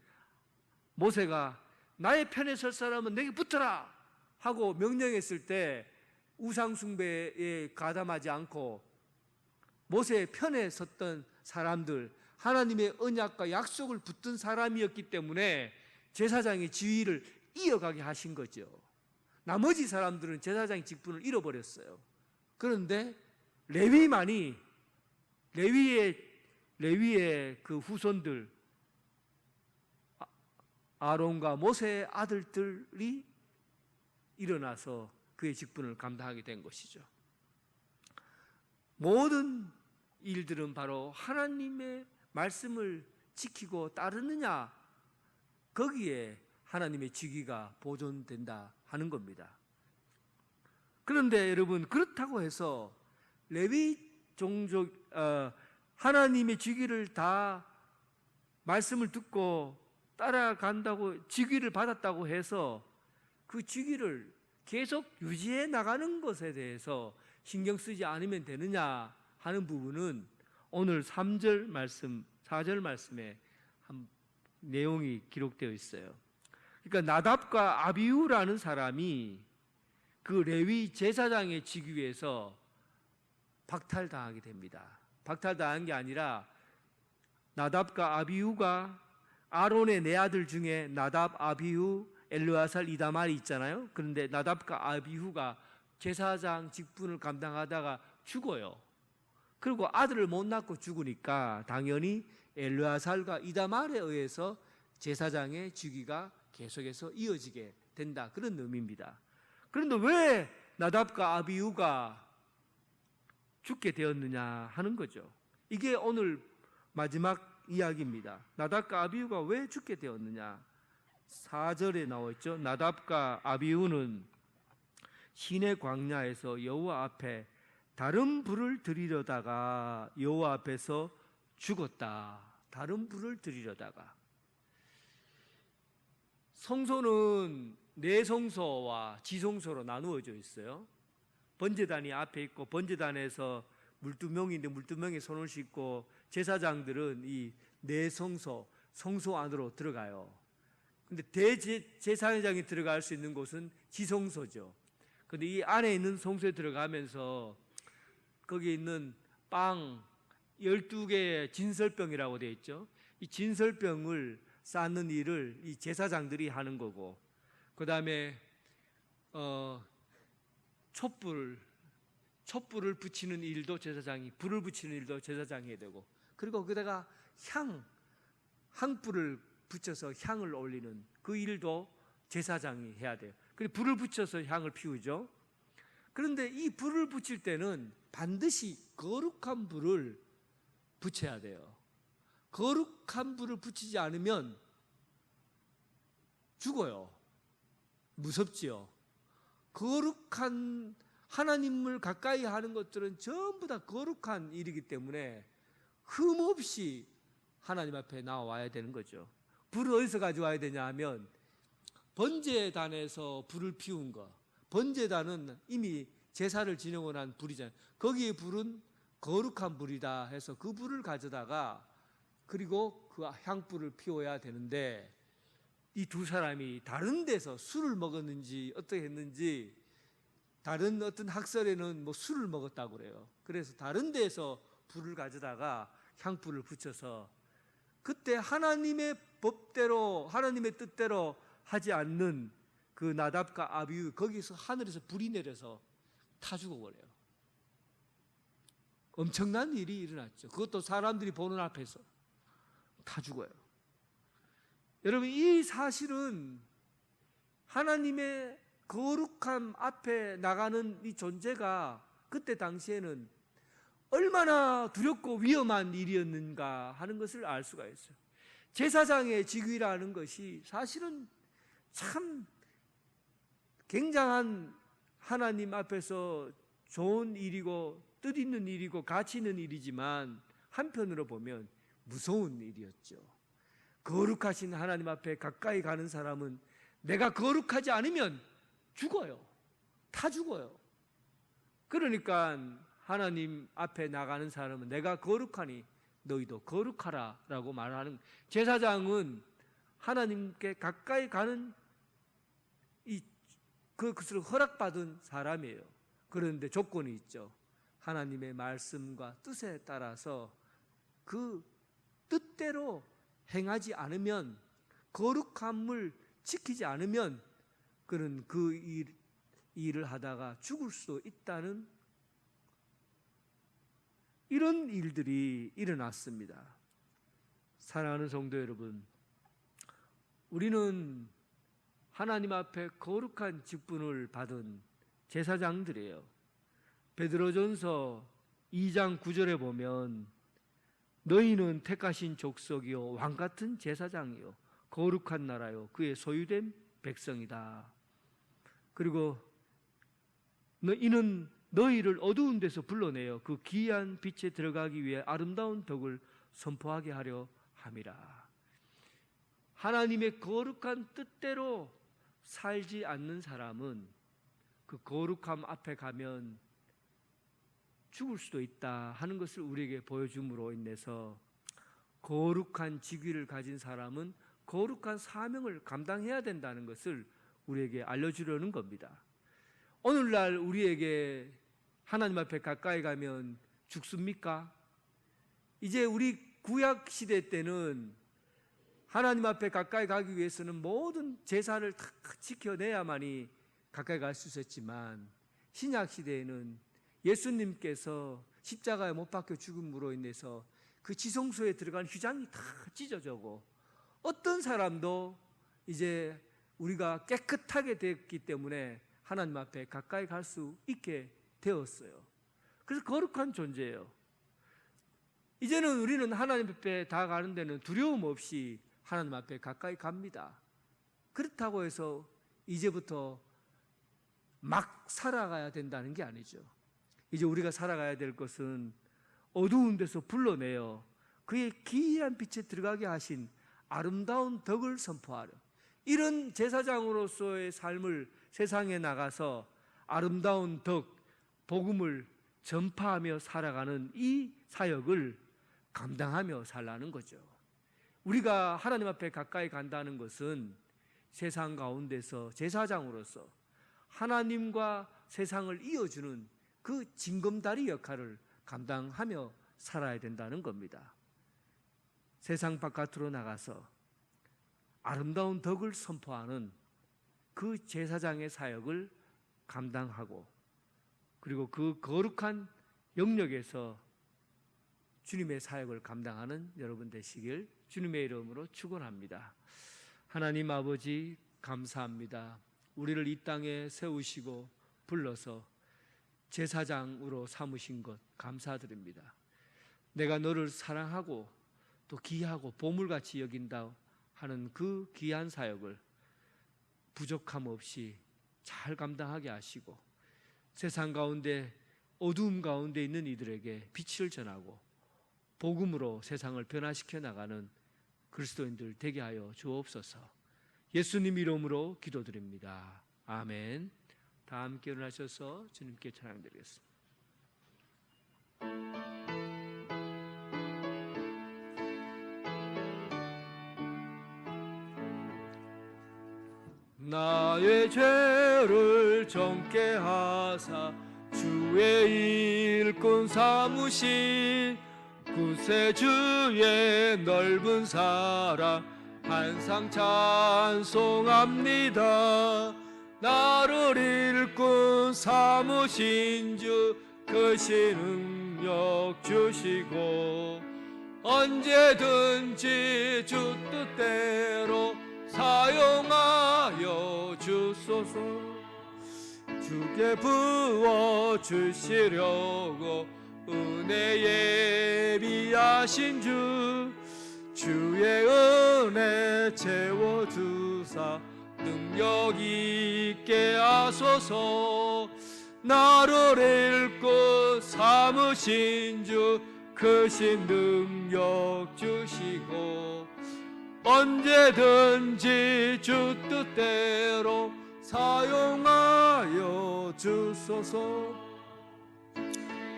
모세가 나의 편에 설 사람은 내게 붙어라 하고 명령했을 때 우상 숭배에 가담하지 않고 모세의 편에 섰던 사람들, 하나님의 언약과 약속을 붙든 사람이었기 때문에 제사장의 지위를 이어가게 하신 거죠. 나머지 사람들은 제사장의 직분을 잃어버렸어요. 그런데 레위만이, 레위의 그 후손들, 아론과 모세의 아들들이 일어나서 그의 직분을 감당하게 된 것이죠. 모든 일들은 바로 하나님의 말씀을 지키고 따르느냐, 거기에 하나님의 직위가 보존된다 하는 겁니다. 그런데 여러분, 그렇다고 해서 레위 종족, 하나님의 직위를 다 말씀을 듣고 따라간다고, 직위를 받았다고 해서 그 직위를 계속 유지해 나가는 것에 대해서 신경 쓰지 않으면 되느냐 하는 부분은 오늘 3절 말씀, 4절 말씀에 한 내용이 기록되어 있어요. 그러니까 나답과 아비후라는 사람이 그 레위 제사장의 직위에서 박탈당하게 됩니다. 박탈당한 게 아니라 나답과 아비후가 아론의 네 아들 중에 나답, 아비후, 엘르아살, 이다말이 있잖아요. 그런데 나답과 아비후가 제사장 직분을 감당하다가 죽어요. 그리고 아들을 못 낳고 죽으니까 당연히 엘르아살과 이다말에 의해서 제사장의 직위가 계속해서 이어지게 된다, 그런 의미입니다. 그런데 왜 나답과 아비후가 죽게 되었느냐 하는 거죠. 이게 오늘 마지막 이야기입니다. 나답과 아비후가 왜 죽게 되었느냐? 4절에 나와 있죠. 나답과 아비후는 시내 광야에서 여호와 앞에 다른 불을 드리려다가 여호와 앞에서 죽었다. 다른 불을 드리려다가. 성소는 내성소와 지성소로 나누어져 있어요. 번제단이 앞에 있고, 번제단에서 물두멍인데 물두멍에 손을 씻고, 제사장들은 이 내성소, 성소 안으로 들어가요. 근데 대제사장이 들어갈 수 있는 곳은 지성소죠. 근데 이 안에 있는 성소에 들어가면서 거기 있는 빵 12개의 진설병이라고 되어 있죠. 이 진설병을 쌓는 일을 이 제사장들이 하는 거고, 그 다음에 촛불을 붙이는 일도 제사장이, 불을 붙이는 일도 제사장이 해야 되고, 그리고 거기다가 향불을 붙여서 향을 올리는 그 일도 제사장이 해야 돼요. 그리고 불을 붙여서 향을 피우죠. 그런데 이 불을 붙일 때는 반드시 거룩한 불을 붙여야 돼요. 거룩한 불을 붙이지 않으면 죽어요. 무섭지요. 거룩한 하나님을 가까이 하는 것들은 전부 다 거룩한 일이기 때문에 흠없이 하나님 앞에 나와야 되는 거죠. 불을 어디서 가져와야 되냐 하면 번제단에서 불을 피운 거. 번제단은 이미 제사를 지내고 난 불이잖아요. 거기에 불은 거룩한 불이다 해서 그 불을 가져다가, 그리고 그 향불을 피워야 되는데, 이 두 사람이 다른 데서 술을 먹었는지 어떻게 했는지, 다른 어떤 학설에는 뭐 술을 먹었다고 그래요. 그래서 다른 데서 불을 가져다가 향불을 붙여서, 그때 하나님의 법대로, 하나님의 뜻대로 하지 않는 그 나답과 아비후, 거기서 하늘에서 불이 내려서 타 죽어버려요. 엄청난 일이 일어났죠. 그것도 사람들이 보는 앞에서. 다 죽어요. 여러분, 이 사실은 하나님의 거룩함 앞에 나가는 이 존재가 그때 당시에는 얼마나 두렵고 위험한 일이었는가 하는 것을 알 수가 있어요. 제사장의 직위라는 것이 사실은 참 굉장한 하나님 앞에서 좋은 일이고 뜻있는 일이고 가치 있는 일이지만 한편으로 보면 무서운 일이었죠. 거룩하신 하나님 앞에 가까이 가는 사람은 내가 거룩하지 않으면 죽어요. 다 죽어요. 그러니까 하나님 앞에 나가는 사람은 내가 거룩하니 너희도 거룩하라 라고 말하는, 제사장은 하나님께 가까이 가는 그것을 허락받은 사람이에요. 그런데 조건이 있죠. 하나님의 말씀과 뜻에 따라서 그 뜻대로 행하지 않으면, 거룩함을 지키지 않으면 그는 그 일을 하다가 죽을 수도 있다는 이런 일들이 일어났습니다. 사랑하는 성도 여러분, 우리는 하나님 앞에 거룩한 직분을 받은 제사장들이에요. 베드로전서 2장 9절에 보면 너희는 택하신 족속이요 왕같은 제사장이요 거룩한 나라요 그의 소유된 백성이다. 그리고 이는 너희를 어두운 데서 불러내어 그 기이한 빛에 들어가기 위해 아름다운 덕을 선포하게 하려 함이라. 하나님의 거룩한 뜻대로 살지 않는 사람은 그 거룩함 앞에 가면 죽을 수도 있다 하는 것을 우리에게 보여줌으로 인해서 거룩한 직위를 가진 사람은 거룩한 사명을 감당해야 된다는 것을 우리에게 알려주려는 겁니다. 오늘날 우리에게 하나님 앞에 가까이 가면 죽습니까? 이제 우리 구약 시대 때는 하나님 앞에 가까이 가기 위해서는 모든 제사를 다 지켜내야만이 가까이 갈 수 있었지만, 신약 시대에는 예수님께서 십자가에 못 박혀 죽음으로 인해서 그 지성소에 들어간 휘장이 다 찢어지고 어떤 사람도 이제 우리가 깨끗하게 됐기 때문에 하나님 앞에 가까이 갈 수 있게 되었어요. 그래서 거룩한 존재예요. 이제는 우리는 하나님 앞에 다가가는 데는 두려움 없이 하나님 앞에 가까이 갑니다. 그렇다고 해서 이제부터 막 살아가야 된다는 게 아니죠. 이제 우리가 살아가야 될 것은 어두운 데서 불러내어 그의 기이한 빛에 들어가게 하신 아름다운 덕을 선포하려, 이런 제사장으로서의 삶을 세상에 나가서 아름다운 덕, 복음을 전파하며 살아가는 이 사역을 감당하며 살라는 거죠. 우리가 하나님 앞에 가까이 간다는 것은 세상 가운데서 제사장으로서 하나님과 세상을 이어주는 그 징검다리 역할을 감당하며 살아야 된다는 겁니다. 세상 바깥으로 나가서 아름다운 덕을 선포하는 그 제사장의 사역을 감당하고, 그리고 그 거룩한 영역에서 주님의 사역을 감당하는 여러분 되시길 주님의 이름으로 축원합니다. 하나님 아버지, 감사합니다. 우리를 이 땅에 세우시고 불러서 제사장으로 삼으신 것 감사드립니다. 내가 너를 사랑하고 또 귀하고 보물같이 여긴다 하는 그 귀한 사역을 부족함 없이 잘 감당하게 하시고, 세상 가운데 어두움 가운데 있는 이들에게 빛을 전하고 복음으로 세상을 변화시켜 나가는 그리스도인들 되게 하여 주옵소서. 예수님 이름으로 기도드립니다. 아멘. 다 함께 일어나셔서 주님께 찬양드리겠습니다. 나의 죄를 정케 하사 주의 일꾼 삼으신 구세주의 넓은 사랑 한상 찬송합니다. 나를 일꾼 삼으신 주 크신 능력 주시고 언제든지 주 뜻대로 사용하여 주소서. 주께 부어 주시려고 은혜 예비하신 주, 주의 은혜 채워주사 능력 있게 하소서. 나를 일꾼 삼으신 주 크신 능력 주시고 언제든지 주 뜻대로 사용하여 주소서.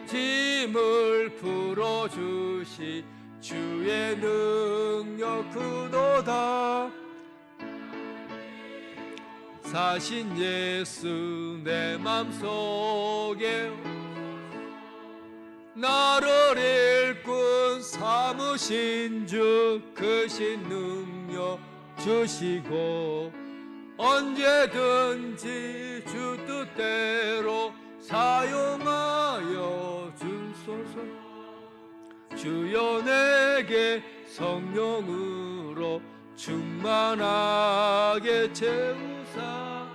짐을 풀어주시 주의 능력 크도다. 사신 예수 내 맘속에 나를 일꾼 삼으신 주 크신 능력 주시고 언제든지 주 뜻대로 사용하여 주소서. 주여 내게 성령으로 충만하게 채우사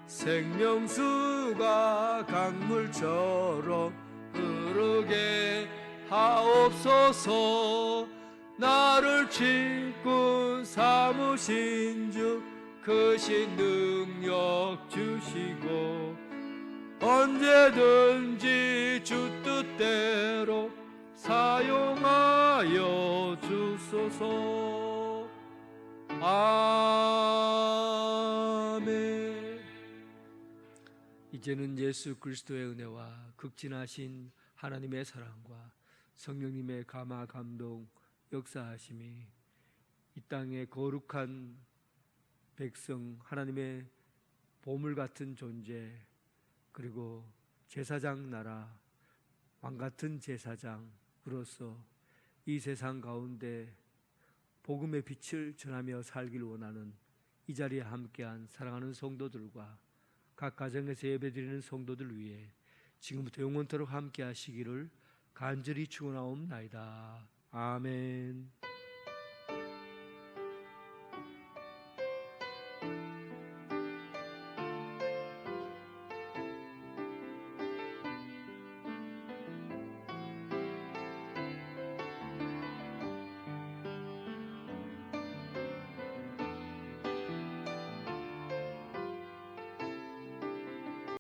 생명수가 강물처럼 흐르게 하옵소서. 나를 일꾼 삼으신 주 크신 능력 주시고 언제든지 주 뜻대로 사용하여 주소서. 아멘. 이제는 예수 그리스도의 은혜와 극진하신 하나님의 사랑과 성령님의 감화 감동 역사하심이 이 땅의 거룩한 백성 하나님의 보물 같은 존재 그리고 제사장 나라 왕 같은 제사장으로서 이 세상 가운데 복음의 빛을 전하며 살길 원하는 이 자리에 함께한 사랑하는 성도들과 각 가정에서 예배드리는 성도들 위해 지금부터 영원토록 함께 하시기를 간절히 축원하옵나이다. 아멘.